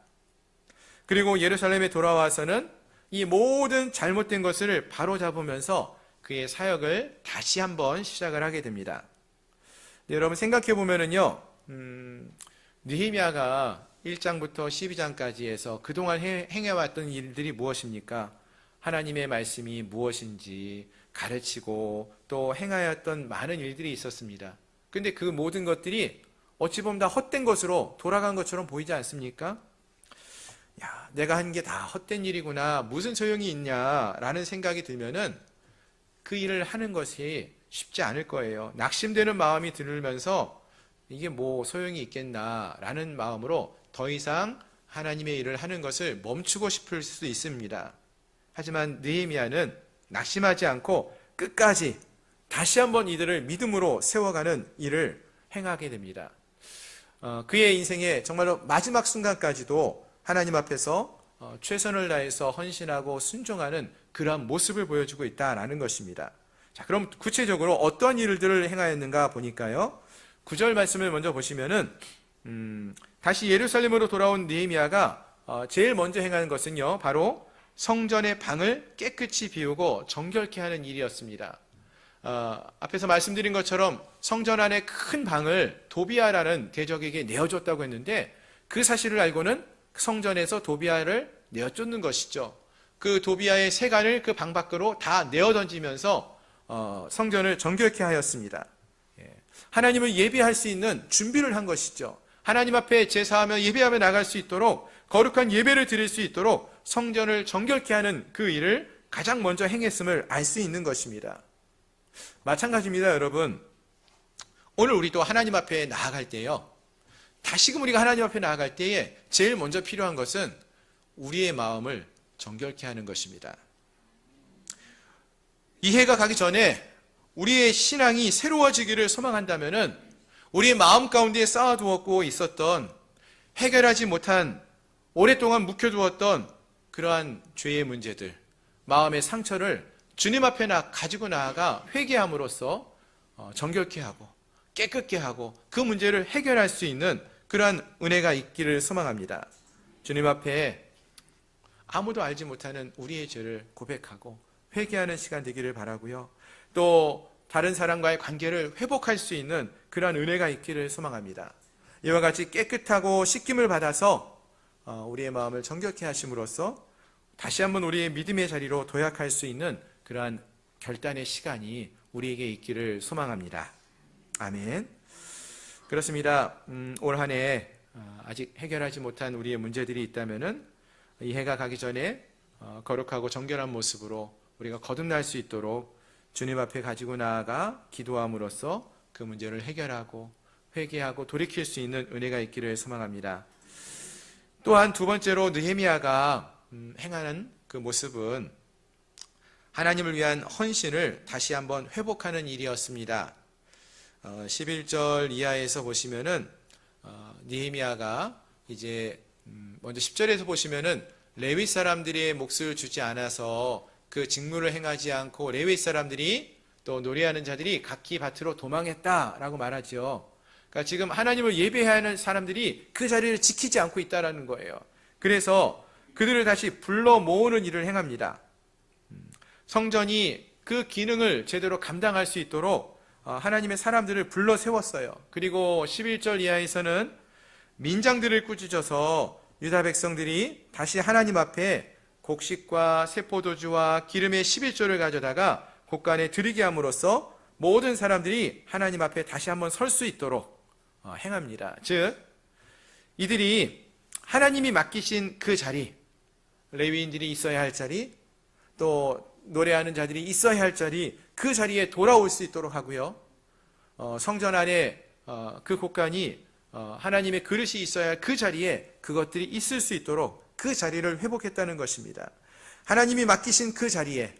그리고 예루살렘에 돌아와서는 이 모든 잘못된 것을 바로잡으면서 그의 사역을 다시 한번 시작을 하게 됩니다. 네, 여러분 생각해 보면은요, 느헤미야가 1장부터 12장까지 해서 그동안 행해왔던 일들이 무엇입니까? 하나님의 말씀이 무엇인지 가르치고 또 행하였던 많은 일들이 있었습니다. 근데 그 모든 것들이 어찌 보면 다 헛된 것으로 돌아간 것처럼 보이지 않습니까? 야, 내가 한 게 다 헛된 일이구나, 무슨 소용이 있냐라는 생각이 들면은 그 일을 하는 것이 쉽지 않을 거예요. 낙심되는 마음이 들면서 이게 뭐 소용이 있겠나라는 마음으로 더 이상 하나님의 일을 하는 것을 멈추고 싶을 수도 있습니다. 하지만 느헤미야는 낙심하지 않고 끝까지 다시 한번 이들을 믿음으로 세워가는 일을 행하게 됩니다. 그의 인생의 정말로 마지막 순간까지도 하나님 앞에서 최선을 다해서 헌신하고 순종하는 그러한 모습을 보여주고 있다는 것입니다. 자, 그럼 구체적으로 어떤 일들을 행하였는가 보니까요, 9절 말씀을 먼저 보시면은 다시 예루살렘으로 돌아온 느헤미야가 제일 먼저 행하는 것은요, 바로 성전의 방을 깨끗이 비우고 정결케 하는 일이었습니다. 앞에서 말씀드린 것처럼 성전 안에 큰 방을 도비아라는 대적에게 내어줬다고 했는데, 그 사실을 알고는 성전에서 도비아를 내어 쫓는 것이죠. 그 도비아의 세간을 그 방 밖으로 다 내어 던지면서 성전을 정결케 하였습니다. 하나님을 예배할 수 있는 준비를 한 것이죠. 하나님 앞에 제사하며 예배하며 나갈 수 있도록, 거룩한 예배를 드릴 수 있도록 성전을 정결케 하는 그 일을 가장 먼저 행했음을 알 수 있는 것입니다. 마찬가지입니다, 여러분. 오늘 우리도 하나님 앞에 나아갈 때요, 다시금 우리가 하나님 앞에 나아갈 때에 제일 먼저 필요한 것은 우리의 마음을 정결케 하는 것입니다. 이 해가 가기 전에 우리의 신앙이 새로워지기를 소망한다면은 우리의 마음 가운데 쌓아두었고 있었던, 해결하지 못한, 오랫동안 묵혀두었던 그러한 죄의 문제들, 마음의 상처를 주님 앞에 가지고 나아가 회개함으로써 정결케 하고 깨끗게 하고 그 문제를 해결할 수 있는 그러한 은혜가 있기를 소망합니다. 주님 앞에 아무도 알지 못하는 우리의 죄를 고백하고 회개하는 시간 되기를 바라고요. 또 다른 사람과의 관계를 회복할 수 있는 그러한 은혜가 있기를 소망합니다. 이와 같이 깨끗하고 씻김을 받아서 우리의 마음을 정결케 하심으로써 다시 한번 우리의 믿음의 자리로 도약할 수 있는 그러한 결단의 시간이 우리에게 있기를 소망합니다. 아멘. 그렇습니다. 올 한 해 아직 해결하지 못한 우리의 문제들이 있다면은 이 해가 가기 전에 거룩하고 정결한 모습으로 우리가 거듭날 수 있도록 주님 앞에 가지고 나아가 기도함으로써 그 문제를 해결하고 회개하고 돌이킬 수 있는 은혜가 있기를 소망합니다. 또한 두 번째로 느헤미야가 행하는 그 모습은 하나님을 위한 헌신을 다시 한번 회복하는 일이었습니다. 11절 이하에서 보시면은 느헤미야가 이제 먼저 10절에서 보시면은 레위 사람들의 몫을 주지 않아서 그 직무를 행하지 않고 레위 사람들이 또 노래하는 자들이 각기 밭으로 도망했다라고 말하죠. 그러니까 지금 하나님을 예배해야 하는 사람들이 그 자리를 지키지 않고 있다라는 거예요. 그래서 그들을 다시 불러 모으는 일을 행합니다. 성전이 그 기능을 제대로 감당할 수 있도록 하나님의 사람들을 불러 세웠어요. 그리고 11절 이하에서는 민장들을 꾸짖어서 유다 백성들이 다시 하나님 앞에 곡식과 새포도주와 기름의 11조를 가져다가 곳간에 드리게 함으로써 모든 사람들이 하나님 앞에 다시 한번 설 수 있도록 행합니다. 즉 이들이 하나님이 맡기신 그 자리, 레위인들이 있어야 할 자리, 또 노래하는 자들이 있어야 할 자리, 그 자리에 돌아올 수 있도록 하고요. 성전 안에 그 곳간이 하나님의 그릇이 있어야 할 그 자리에 그것들이 있을 수 있도록 그 자리를 회복했다는 것입니다. 하나님이 맡기신 그 자리에,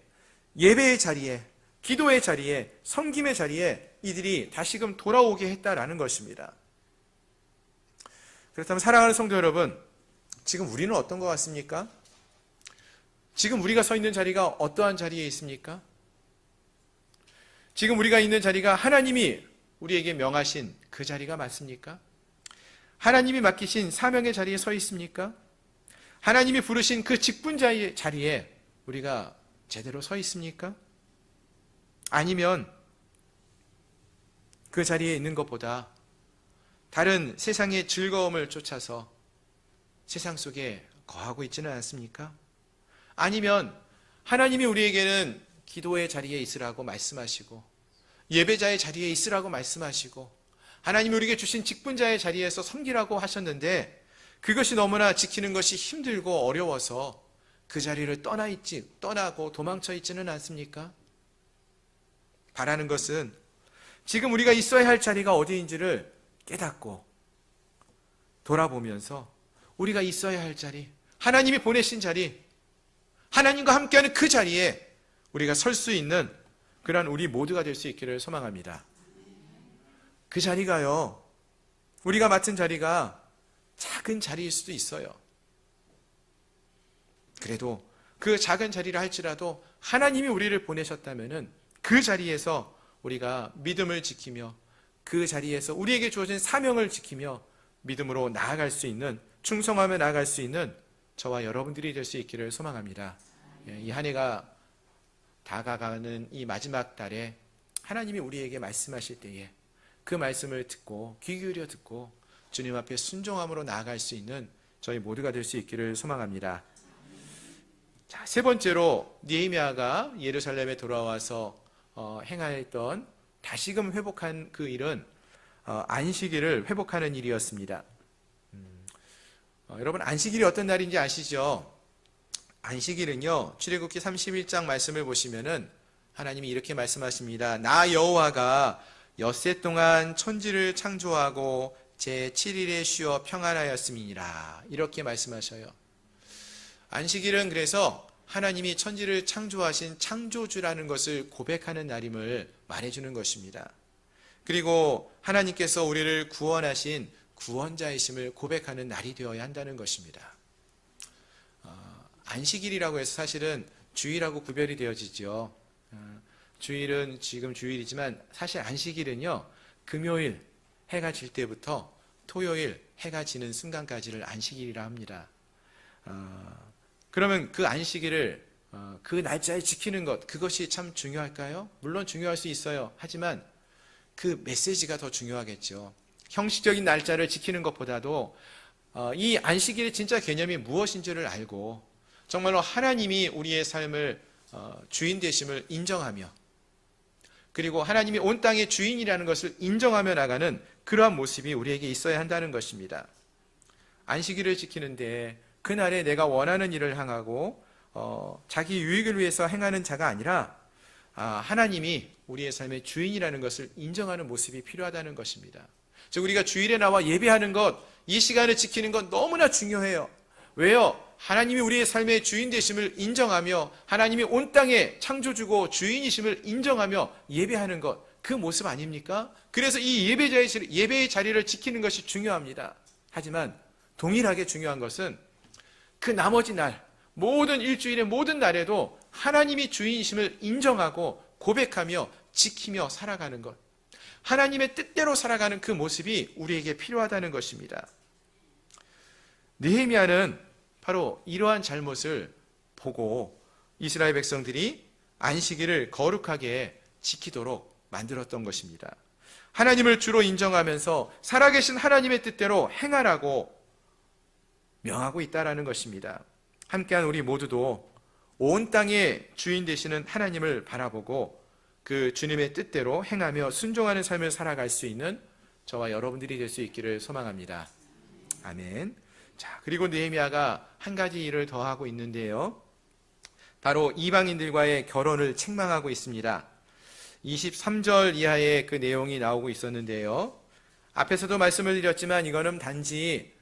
예배의 자리에, 기도의 자리에, 섬김의 자리에 이들이 다시금 돌아오게 했다라는 것입니다. 그렇다면 사랑하는 성도 여러분, 지금 우리는 어떤 것 같습니까? 지금 우리가 서 있는 자리가 어떠한 자리에 있습니까? 지금 우리가 있는 자리가 하나님이 우리에게 명하신 그 자리가 맞습니까? 하나님이 맡기신 사명의 자리에 서 있습니까? 하나님이 부르신 그 직분자의 자리에 우리가 제대로 서 있습니까? 아니면 그 자리에 있는 것보다 다른 세상의 즐거움을 쫓아서 세상 속에 거하고 있지는 않습니까? 아니면 하나님이 우리에게는 기도의 자리에 있으라고 말씀하시고 예배자의 자리에 있으라고 말씀하시고 하나님이 우리에게 주신 직분자의 자리에서 섬기라고 하셨는데 그것이 너무나 지키는 것이 힘들고 어려워서 그 자리를 떠나고 도망쳐 있지는 않습니까? 바라는 것은 지금 우리가 있어야 할 자리가 어디인지를 깨닫고 돌아보면서 우리가 있어야 할 자리, 하나님이 보내신 자리, 하나님과 함께하는 그 자리에 우리가 설 수 있는 그런 우리 모두가 될 수 있기를 소망합니다. 그 자리가요, 우리가 맡은 자리가 작은 자리일 수도 있어요. 그래도 그 작은 자리를 할지라도 하나님이 우리를 보내셨다면은 그 자리에서 우리가 믿음을 지키며 그 자리에서 우리에게 주어진 사명을 지키며 믿음으로 나아갈 수 있는, 충성하며 나아갈 수 있는 저와 여러분들이 될 수 있기를 소망합니다. 이 한 해가 다가가는 이 마지막 달에 하나님이 우리에게 말씀하실 때에 그 말씀을 듣고 귀 기울여 듣고 주님 앞에 순종함으로 나아갈 수 있는 저희 모두가 될 수 있기를 소망합니다. 자, 세 번째로 느헤미야가 예루살렘에 돌아와서 행하였던 다시금 회복한 그 일은 안식일을 회복하는 일이었습니다. 여러분, 안식일이 어떤 날인지 아시죠? 안식일은요, 출애굽기 31장 말씀을 보시면은 하나님이 이렇게 말씀하십니다. 나 여호와가 엿새 동안 천지를 창조하고 제 7일에 쉬어 평안하였음이니라. 이렇게 말씀하셔요. 안식일은 그래서 하나님이 천지를 창조하신 창조주라는 것을 고백하는 날임을 말해주는 것입니다. 그리고 하나님께서 우리를 구원하신 구원자이심을 고백하는 날이 되어야 한다는 것입니다. 안식일이라고 해서 사실은 주일하고 구별이 되어지죠. 주일은 지금 주일이지만 사실 안식일은요, 금요일 해가 질 때부터 토요일 해가 지는 순간까지를 안식일이라 합니다. 그러면 그 안식일을 그 날짜에 지키는 것, 그것이 참 중요할까요? 물론 중요할 수 있어요. 하지만 그 메시지가 더 중요하겠죠. 형식적인 날짜를 지키는 것보다도 이 안식일의 진짜 개념이 무엇인지를 알고 정말로 하나님이 우리의 삶을 주인 되심을 인정하며, 그리고 하나님이 온 땅의 주인이라는 것을 인정하며 나가는 그러한 모습이 우리에게 있어야 한다는 것입니다. 안식일을 지키는데 그날에 내가 원하는 일을 행하고 자기 유익을 위해서 행하는 자가 아니라 하나님이 우리의 삶의 주인이라는 것을 인정하는 모습이 필요하다는 것입니다. 즉, 우리가 주일에 나와 예배하는 것, 이 시간을 지키는 건 너무나 중요해요. 왜요? 하나님이 우리의 삶의 주인 되심을 인정하며 하나님이 온 땅의 창조주고 주인이심을 인정하며 예배하는 것, 그 모습 아닙니까? 그래서 이 예배의 자리를 지키는 것이 중요합니다. 하지만 동일하게 중요한 것은 그 나머지 날, 모든 일주일의 모든 날에도 하나님이 주인이심을 인정하고 고백하며 지키며 살아가는 것, 하나님의 뜻대로 살아가는 그 모습이 우리에게 필요하다는 것입니다. 느헤미야는 바로 이러한 잘못을 보고 이스라엘 백성들이 안식일을 거룩하게 지키도록 만들었던 것입니다. 하나님을 주로 인정하면서 살아계신 하나님의 뜻대로 행하라고 명하고 있다라는 것입니다. 함께한 우리 모두도 온 땅의 주인 되시는 하나님을 바라보고 그 주님의 뜻대로 행하며 순종하는 삶을 살아갈 수 있는 저와 여러분들이 될 수 있기를 소망합니다. 아멘. 자, 그리고 느헤미야가 한 가지 일을 더 하고 있는데요. 바로 이방인들과의 결혼을 책망하고 있습니다. 23절 이하의 그 내용이 나오고 있었는데요. 앞에서도 말씀을 드렸지만 이거는 단지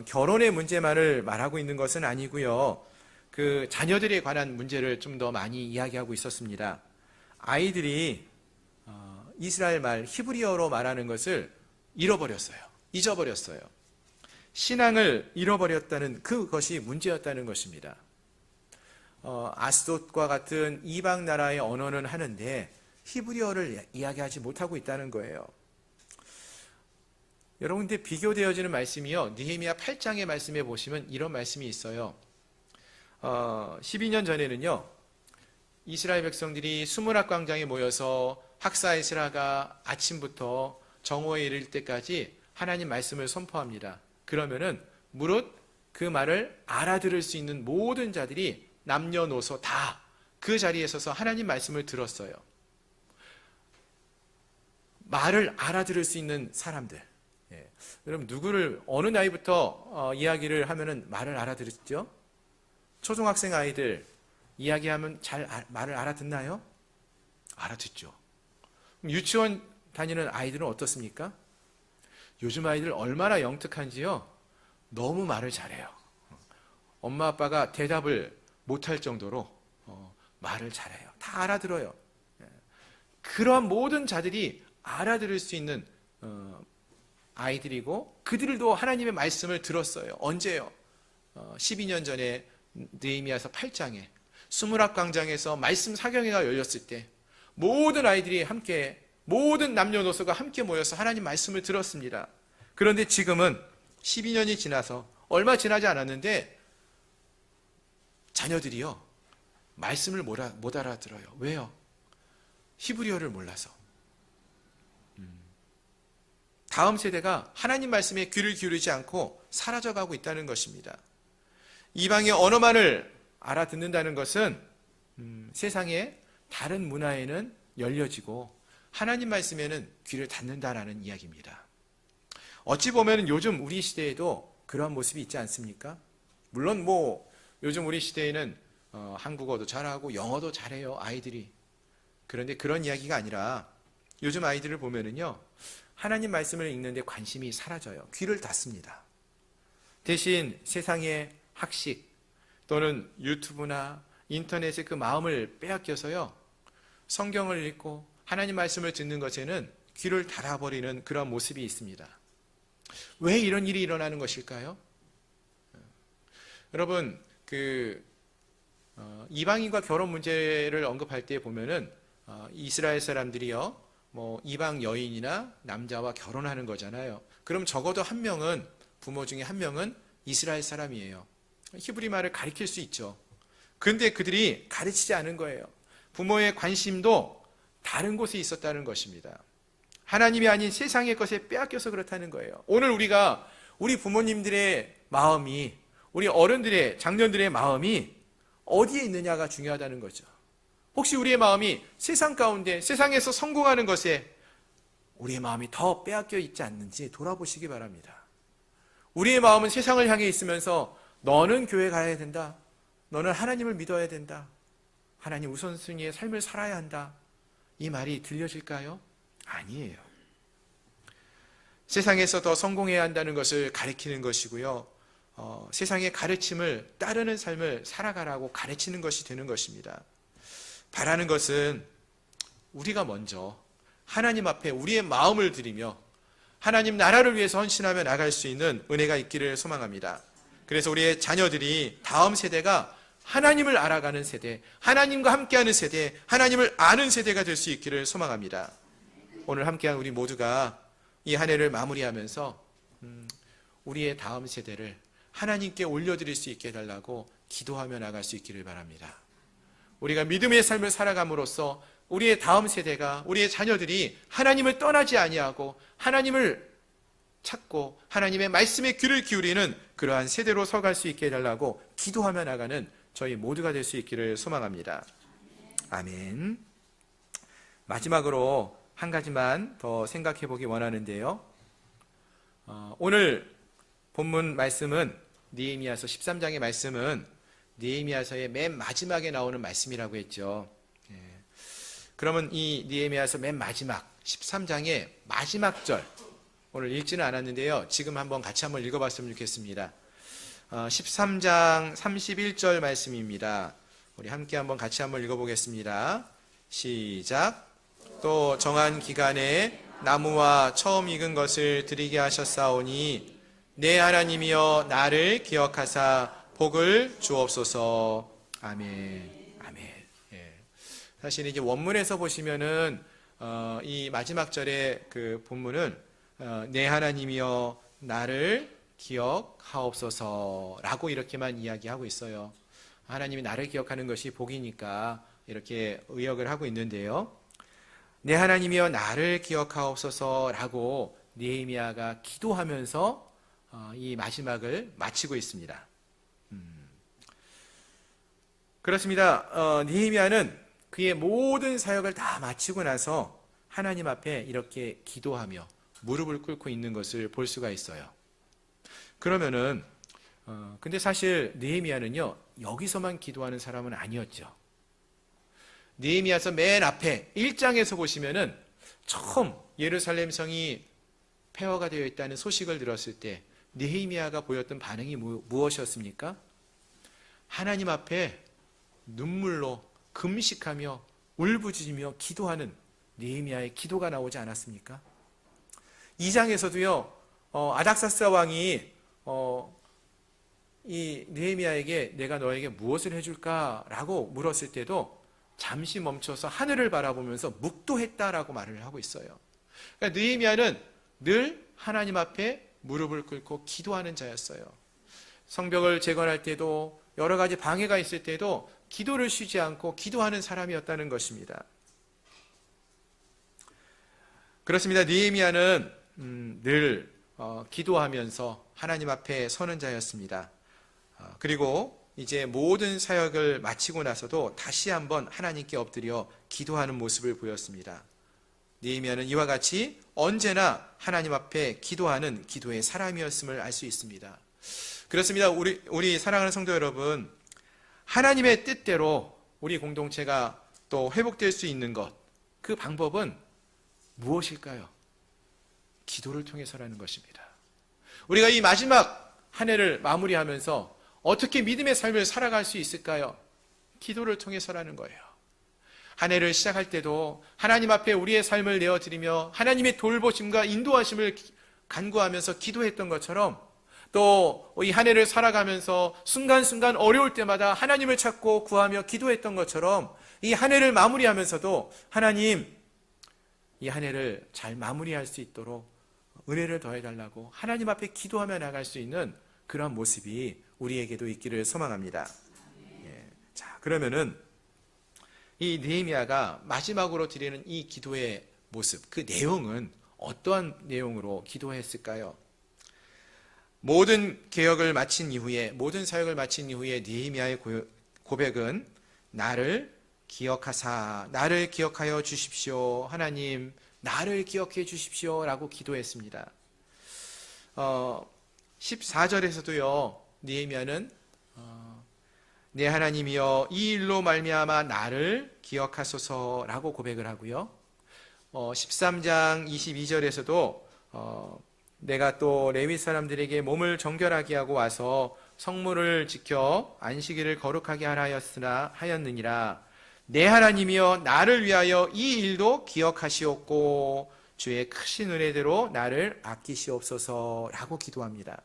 결혼의 문제만을 말하고 있는 것은 아니고요. 그 자녀들에 관한 문제를 좀 더 많이 이야기하고 있었습니다. 아이들이 이스라엘 말 히브리어로 말하는 것을 잊어버렸어요. 신앙을 잃어버렸다는 그것이 문제였다는 것입니다. 아스돗과 같은 이방 나라의 언어는 하는데 히브리어를 이야기하지 못하고 있다는 거예요. 여러분, 근데 비교되어지는 말씀이요, 느헤미야 8장의 말씀에 보시면 이런 말씀이 있어요. 12년 전에는요, 이스라엘 백성들이 수문학 광장에 모여서 학사 에스라가 아침부터 정오에 이를 때까지 하나님 말씀을 선포합니다. 그러면은 무릇 그 말을 알아들을 수 있는 모든 자들이 남녀노소 다 그 자리에 서서 하나님 말씀을 들었어요. 말을 알아들을 수 있는 사람들. 여러분, 누구를 어느 나이부터 이야기를 하면은 말을 알아들었죠? 초등학생 아이들 이야기하면 말을 알아듣나요? 알아듣죠. 그럼 유치원 다니는 아이들은 어떻습니까? 요즘 아이들 얼마나 영특한지요? 너무 말을 잘해요. 엄마 아빠가 대답을 못할 정도로 말을 잘해요. 다 알아들어요. 그러한 모든 자들이 알아들을 수 있는 아이들이고 그들도 하나님의 말씀을 들었어요. 언제요? 12년 전에 느헤미야서 8장에 수문학 광장에서 말씀 사경회가 열렸을 때 모든 아이들이 함께, 모든 남녀노소가 함께 모여서 하나님 말씀을 들었습니다. 그런데 지금은 12년이 지나서 얼마 지나지 않았는데 자녀들이요, 말씀을 못 알아들어요. 왜요? 히브리어를 몰라서. 다음 세대가 하나님 말씀에 귀를 기울이지 않고 사라져가고 있다는 것입니다. 이방의 언어만을 알아듣는다는 것은 세상의 다른 문화에는 열려지고 하나님 말씀에는 귀를 닫는다라는 이야기입니다. 어찌 보면 요즘 우리 시대에도 그러한 모습이 있지 않습니까? 물론 요즘 우리 시대에는 한국어도 잘하고 영어도 잘해요, 아이들이. 그런데 그런 이야기가 아니라 요즘 아이들을 보면은요, 하나님 말씀을 읽는데 관심이 사라져요. 귀를 닫습니다. 대신 세상의 학식 또는 유튜브나 인터넷에 그 마음을 빼앗겨서요, 성경을 읽고 하나님 말씀을 듣는 것에는 귀를 닫아버리는 그런 모습이 있습니다. 왜 이런 일이 일어나는 것일까요? 여러분, 이방인과 결혼 문제를 언급할 때 보면은 이스라엘 사람들이요, 이방 여인이나 남자와 결혼하는 거잖아요. 그럼 적어도 한 명은, 부모 중에 한 명은 이스라엘 사람이에요. 히브리 말을 가리킬 수 있죠. 그런데 그들이 가르치지 않은 거예요. 부모의 관심도 다른 곳에 있었다는 것입니다. 하나님이 아닌 세상의 것에 빼앗겨서 그렇다는 거예요. 오늘 우리가 우리 부모님들의 마음이, 우리 어른들의, 장년들의 마음이 어디에 있느냐가 중요하다는 거죠. 혹시 우리의 마음이 세상 가운데, 세상에서 성공하는 것에 우리의 마음이 더 빼앗겨 있지 않는지 돌아보시기 바랍니다. 우리의 마음은 세상을 향해 있으면서 너는 교회 가야 된다, 너는 하나님을 믿어야 된다, 하나님 우선순위의 삶을 살아야 한다, 이 말이 들려질까요? 아니에요. 세상에서 더 성공해야 한다는 것을 가리키는 것이고요, 세상의 가르침을 따르는 삶을 살아가라고 가르치는 것이 되는 것입니다. 바라는 것은 우리가 먼저 하나님 앞에 우리의 마음을 드리며 하나님 나라를 위해서 헌신하며 나갈 수 있는 은혜가 있기를 소망합니다. 그래서 우리의 자녀들이, 다음 세대가 하나님을 알아가는 세대, 하나님과 함께하는 세대, 하나님을 아는 세대가 될 수 있기를 소망합니다. 오늘 함께한 우리 모두가 이 한 해를 마무리하면서 우리의 다음 세대를 하나님께 올려드릴 수 있게 해달라고 기도하며 나갈 수 있기를 바랍니다. 우리가 믿음의 삶을 살아감으로써 우리의 다음 세대가, 우리의 자녀들이 하나님을 떠나지 아니하고 하나님을 찾고 하나님의 말씀에 귀를 기울이는 그러한 세대로 서갈 수 있게 해달라고 기도하며 나가는 저희 모두가 될 수 있기를 소망합니다. 아멘. 마지막으로 한 가지만 더 생각해 보기 원하는데요, 오늘 본문 말씀은, 느헤미야서 13장의 말씀은 느헤미야서의 맨 마지막에 나오는 말씀이라고 했죠. 그러면 이 느헤미야서 맨 마지막 13장의 마지막 절, 오늘 읽지는 않았는데요, 지금 같이 한번 읽어봤으면 좋겠습니다. 13장 31절 말씀입니다. 우리 함께 같이 한번 읽어보겠습니다. 시작. 또 정한 기간에 나무와 처음 익은 것을 드리게 하셨사오니 내 하나님이여 나를 기억하사 복을 주옵소서. 아멘. 아멘. 사실 이제 원문에서 보시면은 이 마지막 절의 그 본문은 내 하나님이여 나를 기억하옵소서라고 이렇게만 이야기하고 있어요. 하나님이 나를 기억하는 것이 복이니까 이렇게 의역을 하고 있는데요, 내 하나님이여 나를 기억하옵소서라고 느헤미야가 기도하면서 이 마지막을 마치고 있습니다. 그렇습니다. 느헤미야는 그의 모든 사역을 다 마치고 나서 하나님 앞에 이렇게 기도하며 무릎을 꿇고 있는 것을 볼 수가 있어요. 그러면은 근데 사실 느헤미야는요, 여기서만 기도하는 사람은 아니었죠. 느헤미야서 맨 앞에 1장에서 보시면은 처음 예루살렘 성이 폐허가 되어 있다는 소식을 들었을 때 느헤미야가 보였던 반응이 무엇이었습니까? 하나님 앞에 눈물로 금식하며 울부짖으며 기도하는 느헤미야의 기도가 나오지 않았습니까? 2장에서도요, 아닥사스 왕이 이 느헤미야에게 내가 너에게 무엇을 해줄까라고 물었을 때도 잠시 멈춰서 하늘을 바라보면서 묵도했다라고 말을 하고 있어요. 그러니까 느헤미야는 늘 하나님 앞에 무릎을 꿇고 기도하는 자였어요. 성벽을 재건할 때도 여러 가지 방해가 있을 때도 기도를 쉬지 않고 기도하는 사람이었다는 것입니다. 그렇습니다. 느헤미야는 늘 기도하면서 하나님 앞에 서는 자였습니다. 그리고 이제 모든 사역을 마치고 나서도 다시 한번 하나님께 엎드려 기도하는 모습을 보였습니다. 느헤미야는 이와 같이 언제나 하나님 앞에 기도하는 기도의 사람이었음을 알 수 있습니다. 그렇습니다. 우리 사랑하는 성도 여러분, 하나님의 뜻대로 우리 공동체가 또 회복될 수 있는 것, 그 방법은 무엇일까요? 기도를 통해서라는 것입니다. 우리가 이 마지막 한 해를 마무리하면서 어떻게 믿음의 삶을 살아갈 수 있을까요? 기도를 통해서라는 거예요. 한 해를 시작할 때도 하나님 앞에 우리의 삶을 내어드리며 하나님의 돌보심과 인도하심을 간구하면서 기도했던 것처럼, 또 이 한 해를 살아가면서 순간순간 어려울 때마다 하나님을 찾고 구하며 기도했던 것처럼 이 한 해를 마무리하면서도 하나님, 이 한 해를 잘 마무리할 수 있도록 은혜를 더해달라고 하나님 앞에 기도하며 나갈 수 있는 그런 모습이 우리에게도 있기를 소망합니다. 자, 그러면은 이 느헤미야가 마지막으로 드리는 이 기도의 모습, 그 내용은 어떠한 내용으로 기도했을까요? 모든 개혁을 마친 이후에, 모든 사역을 마친 이후에 느헤미야의 고백은 나를 기억하여 주십시오. 하나님, 나를 기억해 주십시오. 라고 기도했습니다. 14절에서도요, 느헤미야는 내 하나님이여 이 일로 말미암아 나를 기억하소서라고 고백을 하고요. 13장 22절에서도 내가 또 레위 사람들에게 몸을 정결하게 하고 와서 성물을 지켜 안식일을 거룩하게 하였느니라. 내 하나님이여 나를 위하여 이 일도 기억하시옵고 주의 크신 은혜대로 나를 아끼시옵소서라고 기도합니다.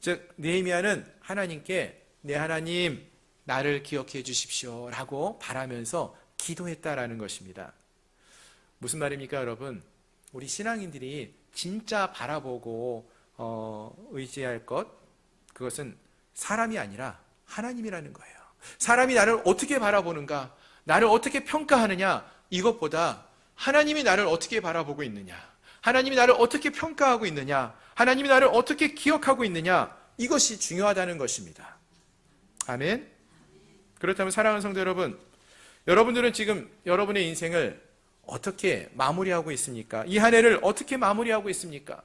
즉 느헤미야는 하나님께 내 하나님 나를 기억해 주십시오 라고 바라면서 기도했다라는 것입니다. 무슨 말입니까, 여러분? 우리 신앙인들이 진짜 바라보고 의지할 것, 그것은 사람이 아니라 하나님이라는 거예요. 사람이 나를 어떻게 바라보는가, 나를 어떻게 평가하느냐, 이것보다 하나님이 나를 어떻게 바라보고 있느냐, 하나님이 나를 어떻게 평가하고 있느냐, 하나님이 나를 어떻게 기억하고 있느냐, 이것이 중요하다는 것입니다. 아멘. 그렇다면 사랑하는 성도 여러분, 여러분들은 지금 여러분의 인생을 어떻게 마무리하고 있습니까? 이 한 해를 어떻게 마무리하고 있습니까?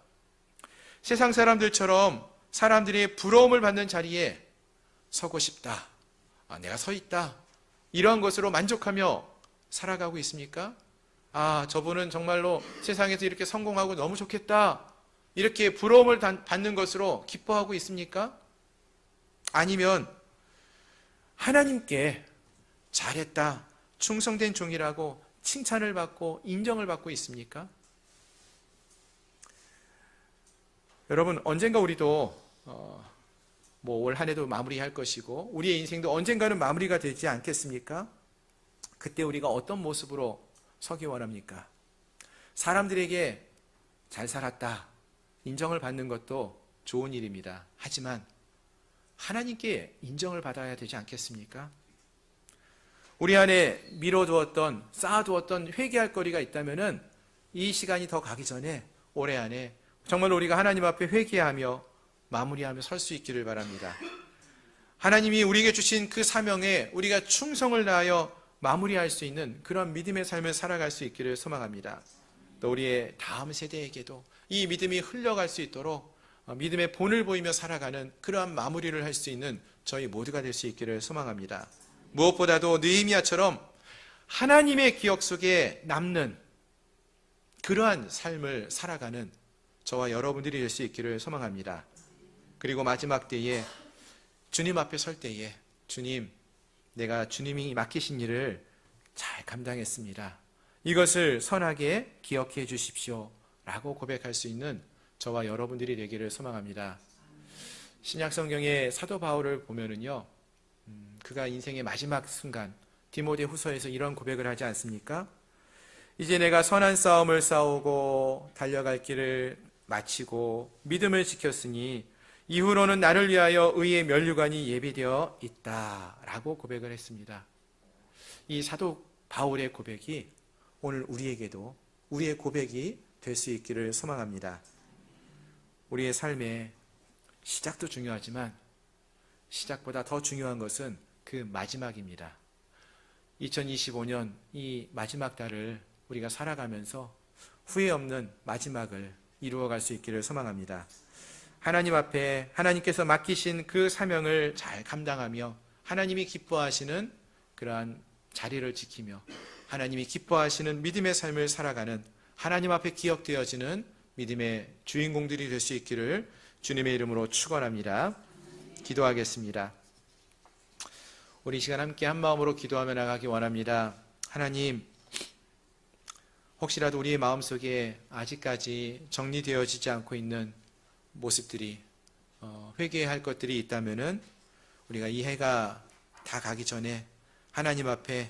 세상 사람들처럼 사람들이 부러움을 받는 자리에 서고 싶다, 내가 서 있다, 이러한 것으로 만족하며 살아가고 있습니까? 저분은 정말로 세상에서 이렇게 성공하고 너무 좋겠다, 이렇게 부러움을 받는 것으로 기뻐하고 있습니까? 아니면 하나님께 잘했다, 충성된 종이라고 칭찬을 받고 인정을 받고 있습니까? 여러분, 언젠가 우리도 올 한 해도 마무리할 것이고 우리의 인생도 언젠가는 마무리가 되지 않겠습니까? 그때 우리가 어떤 모습으로 서기 원합니까? 사람들에게 잘 살았다, 인정을 받는 것도 좋은 일입니다. 하지만 하나님께 인정을 받아야 되지 않겠습니까? 우리 안에 미뤄두었던, 쌓아두었던 회개할 거리가 있다면은 이 시간이 더 가기 전에 올해 안에 정말 우리가 하나님 앞에 회개하며 마무리하며 설 수 있기를 바랍니다. 하나님이 우리에게 주신 그 사명에 우리가 충성을 다하여 마무리할 수 있는 그런 믿음의 삶을 살아갈 수 있기를 소망합니다. 또 우리의 다음 세대에게도 이 믿음이 흘러갈 수 있도록 믿음의 본을 보이며 살아가는 그러한 마무리를 할 수 있는 저희 모두가 될 수 있기를 소망합니다. 무엇보다도 느헤미야처럼 하나님의 기억 속에 남는 그러한 삶을 살아가는 저와 여러분들이 될 수 있기를 소망합니다. 그리고 마지막 때에 주님 앞에 설 때에 주님, 내가 주님이 맡기신 일을 잘 감당했습니다. 이것을 선하게 기억해 주십시오 라고 고백할 수 있는 저와 여러분들이 되기를 소망합니다. 신약성경의 사도 바울을 보면은요, 그가 인생의 마지막 순간 디모데후서에서 이런 고백을 하지 않습니까? 이제 내가 선한 싸움을 싸우고 달려갈 길을 마치고 믿음을 지켰으니 이후로는 나를 위하여 의의 면류관이 예비되어 있다 라고 고백을 했습니다. 이 사도 바울의 고백이 오늘 우리에게도 우리의 고백이 될 수 있기를 소망합니다. 우리의 삶의 시작도 중요하지만 시작보다 더 중요한 것은 그 마지막입니다. 2025년 이 마지막 달을 우리가 살아가면서 후회 없는 마지막을 이루어갈 수 있기를 소망합니다. 하나님 앞에 하나님께서 맡기신 그 사명을 잘 감당하며 하나님이 기뻐하시는 그러한 자리를 지키며 하나님이 기뻐하시는 믿음의 삶을 살아가는 하나님 앞에 기억되어지는 믿음의 주인공들이 될 수 있기를 주님의 이름으로 축원합니다. 기도하겠습니다. 우리 시간 함께 한 마음으로 기도하며 나가기 원합니다. 하나님, 혹시라도 우리의 마음속에 아직까지 정리되어지지 않고 있는 모습들이 회개해야 할 것들이 있다면은 우리가 이 해가 다 가기 전에 하나님 앞에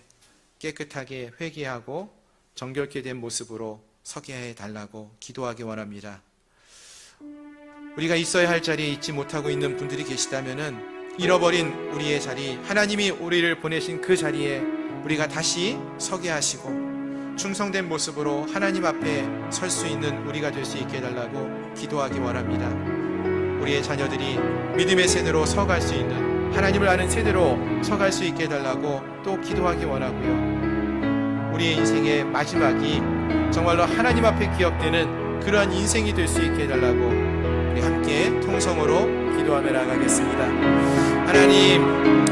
깨끗하게 회개하고 정결케 된 모습으로 서게 해달라고 기도하기 원합니다. 우리가 있어야 할 자리에 있지 못하고 있는 분들이 계시다면은 잃어버린 우리의 자리, 하나님이 우리를 보내신 그 자리에 우리가 다시 서게 하시고 충성된 모습으로 하나님 앞에 설 수 있는 우리가 될 수 있게 해달라고 기도하기 원합니다. 우리의 자녀들이 믿음의 세대로 서갈 수 있는, 하나님을 아는 세대로 서갈 수 있게 해달라고 또 기도하기 원하고요. 우리의 인생의 마지막이 정말로 하나님 앞에 기억되는 그러한 인생이 될 수 있게 해달라고 우리 함께 통성으로 기도하며 나가겠습니다. 하나님,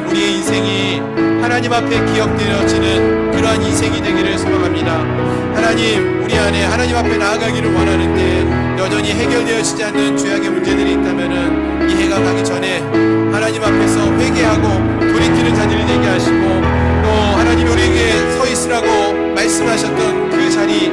우리의 인생이 하나님 앞에 기억되어지는 그러한 인생이 되기를 소망합니다. 하나님, 우리 안에 하나님 앞에 나아가기를 원하는데 여전히 해결되어지지 않는 죄악의 문제들이 있다면은 이 해가 가기 전에 하나님 앞에서 회개하고 돌이키는 자들이 되게 하시고, 또 하나님 우리에게 서 있으라고 말씀하셨던 그 자리,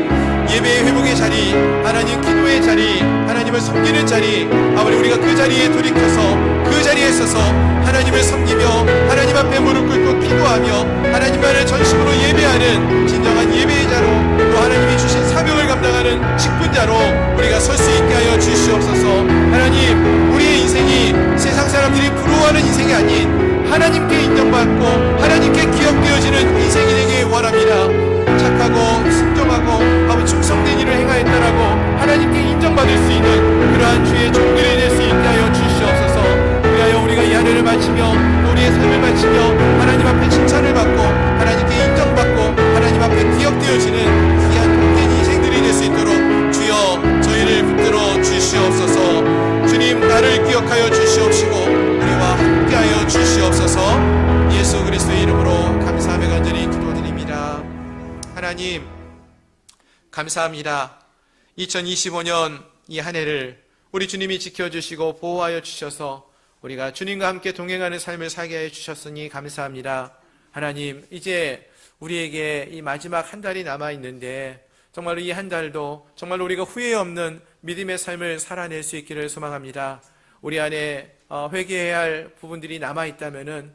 예배의 회복의 자리, 하나님 기도의 자리, 하나님을 섬기는 자리, 아버지 우리가 그 자리에 돌이켜서 그 자리에 서서 하나님을 섬기며 하나님 앞에 무릎 꿇고 기도하며 하나님만을 전심으로 예배하는 진정한 예배의 자로, 또 하나님이 주신 사명을 감당하는 직분자로 우리가 설 수 있게 하여 주시옵소서. 하나님, 우리의 인생이 세상 사람들이 부러워하는 인생이 아닌 하나님께 인정받고 하나님께 기억되어지는 인생이 되길 원합니다. 착하고 순종하고 아버지 충성된 일을 행하였다라고 하나님께 인정받을 수 있는 그러한 주의 종들이 될 수 있게 하여 주시옵소서. 그리하여 우리가 이 한 해를 마치며 또 우리의 삶을 마치며 하나님 앞에 칭찬을 받고 하나님께 인정받고 하나님 앞에 기억되어지는 귀한 복된 인생들이 될 수 있도록 주여 저희를 붙들어 주시옵소서. 주님, 나를 기억하여 주시옵시고 우리와 함께하여 주시옵소서. 예수 그리스도의 이름으로 감사하며 간절히 기도드립니다. 하나님, 감사합니다. 2025년 이 한 해를 우리 주님이 지켜주시고 보호하여 주셔서 우리가 주님과 함께 동행하는 삶을 살게 해 주셨으니 감사합니다. 하나님, 이제 우리에게 이 마지막 한 달이 남아있는데 정말로 이 한 달도 정말로 우리가 후회 없는 믿음의 삶을 살아낼 수 있기를 소망합니다. 우리 안에 회개해야 할 부분들이 남아있다면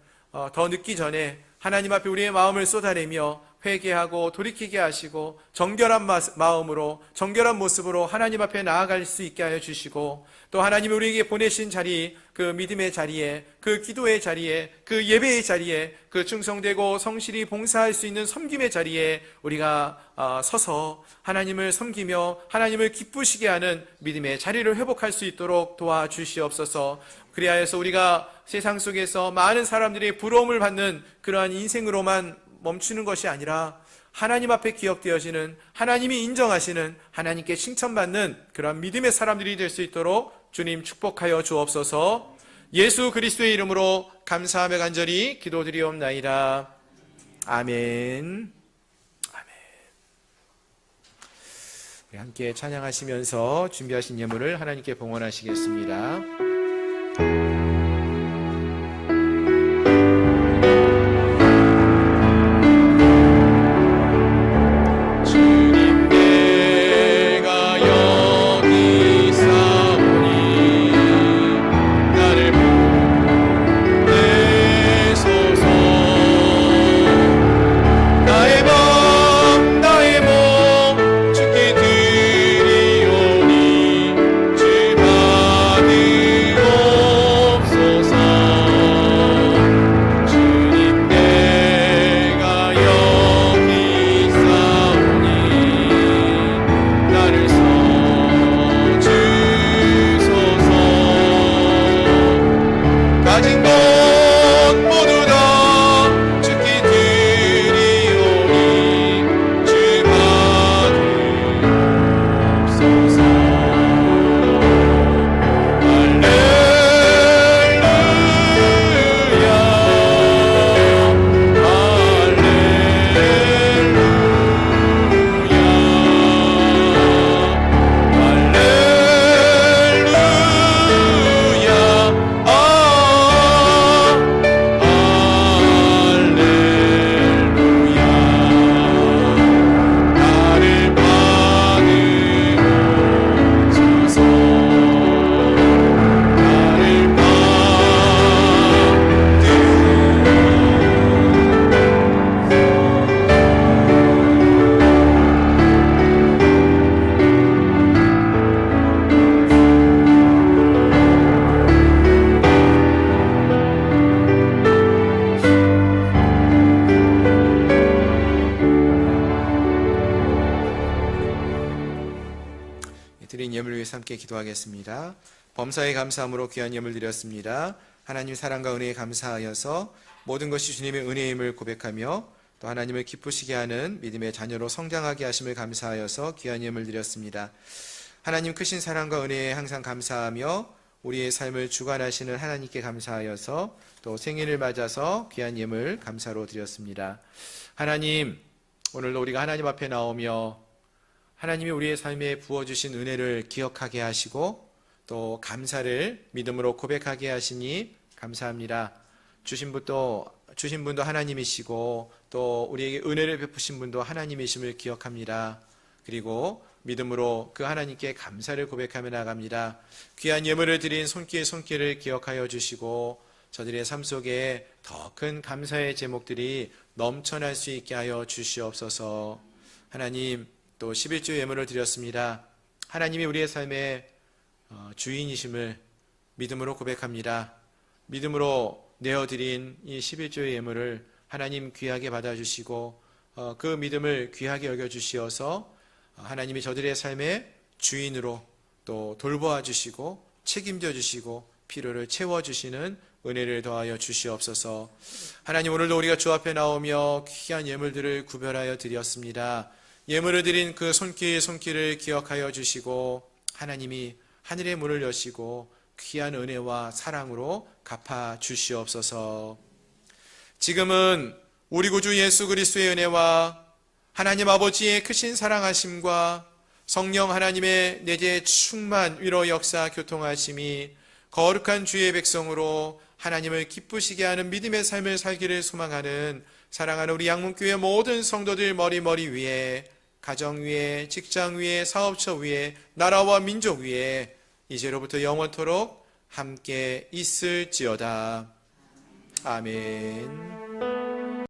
더 늦기 전에 하나님 앞에 우리의 마음을 쏟아내며 회개하고 돌이키게 하시고 정결한 마음으로 정결한 모습으로 하나님 앞에 나아갈 수 있게 하여 주시고, 또 하나님이 우리에게 보내신 자리, 그 믿음의 자리에, 그 기도의 자리에, 그 예배의 자리에, 그 충성되고 성실히 봉사할 수 있는 섬김의 자리에 우리가 서서 하나님을 섬기며 하나님을 기쁘시게 하는 믿음의 자리를 회복할 수 있도록 도와주시옵소서. 그리하여서 우리가 세상 속에서 많은 사람들이 부러움을 받는 그러한 인생으로만 멈추는 것이 아니라 하나님 앞에 기억되어지는, 하나님이 인정하시는, 하나님께 칭찬받는 그런 믿음의 사람들이 될 수 있도록 주님 축복하여 주옵소서. 예수 그리스도의 이름으로 감사하며 간절히 기도드리옵나이다. 아멘. 아멘. 우리 함께 찬양하시면서 준비하신 예물을 하나님께 봉헌하시겠습니다. 주께 드리오니 주 받으 함께 기도하겠습니다. 범사에 감사함으로 귀한 예물 드렸습니다. 하나님 사랑과 은혜에 감사하여서 모든 것이 주님의 은혜임을 고백하며 또 하나님을 기쁘시게 하는 믿음의 자녀로 성장하게 하심을 감사하여서 귀한 예물 드렸습니다. 하나님 크신 사랑과 은혜에 항상 감사하며 우리의 삶을 주관하시는 하나님께 감사하여서 또 생일을 맞아서 귀한 예물 감사로 드렸습니다. 하나님, 오늘도 우리가 하나님 앞에 나오며 하나님이 우리의 삶에 부어주신 은혜를 기억하게 하시고 또 감사를 믿음으로 고백하게 하시니 감사합니다. 주신 분도 하나님이시고 또 우리에게 은혜를 베푸신 분도 하나님이심을 기억합니다. 그리고 믿음으로 그 하나님께 감사를 고백하며 나갑니다. 귀한 예물을 드린 손길의 손길을 기억하여 주시고 저들의 삶 속에 더 큰 감사의 제목들이 넘쳐날 수 있게 하여 주시옵소서. 하나님, 또 11조 예물을 드렸습니다. 하나님이 우리의 삶의 주인이심을 믿음으로 고백합니다. 믿음으로 내어드린 이 11조의 예물을 하나님 귀하게 받아주시고 그 믿음을 귀하게 여겨주시어서 하나님이 저들의 삶의 주인으로 또 돌보아 주시고 책임져 주시고 필요를 채워주시는 은혜를 더하여 주시옵소서. 하나님, 오늘도 우리가 주 앞에 나오며 귀한 예물들을 구별하여 드렸습니다. 예물을 드린 그 손길을 기억하여 주시고 하나님이 하늘의 문을 여시고 귀한 은혜와 사랑으로 갚아 주시옵소서. 지금은 우리 구주 예수 그리스도의 은혜와 하나님 아버지의 크신 사랑하심과 성령 하나님의 내재 충만 위로 역사 교통하심이 거룩한 주의 백성으로 하나님을 기쁘시게 하는 믿음의 삶을 살기를 소망하는 사랑하는 우리 양문교회 모든 성도들 머리 위에, 가정 위에, 직장 위에, 사업처 위에, 나라와 민족 위에 이제로부터 영원토록 함께 있을지어다. 아멘.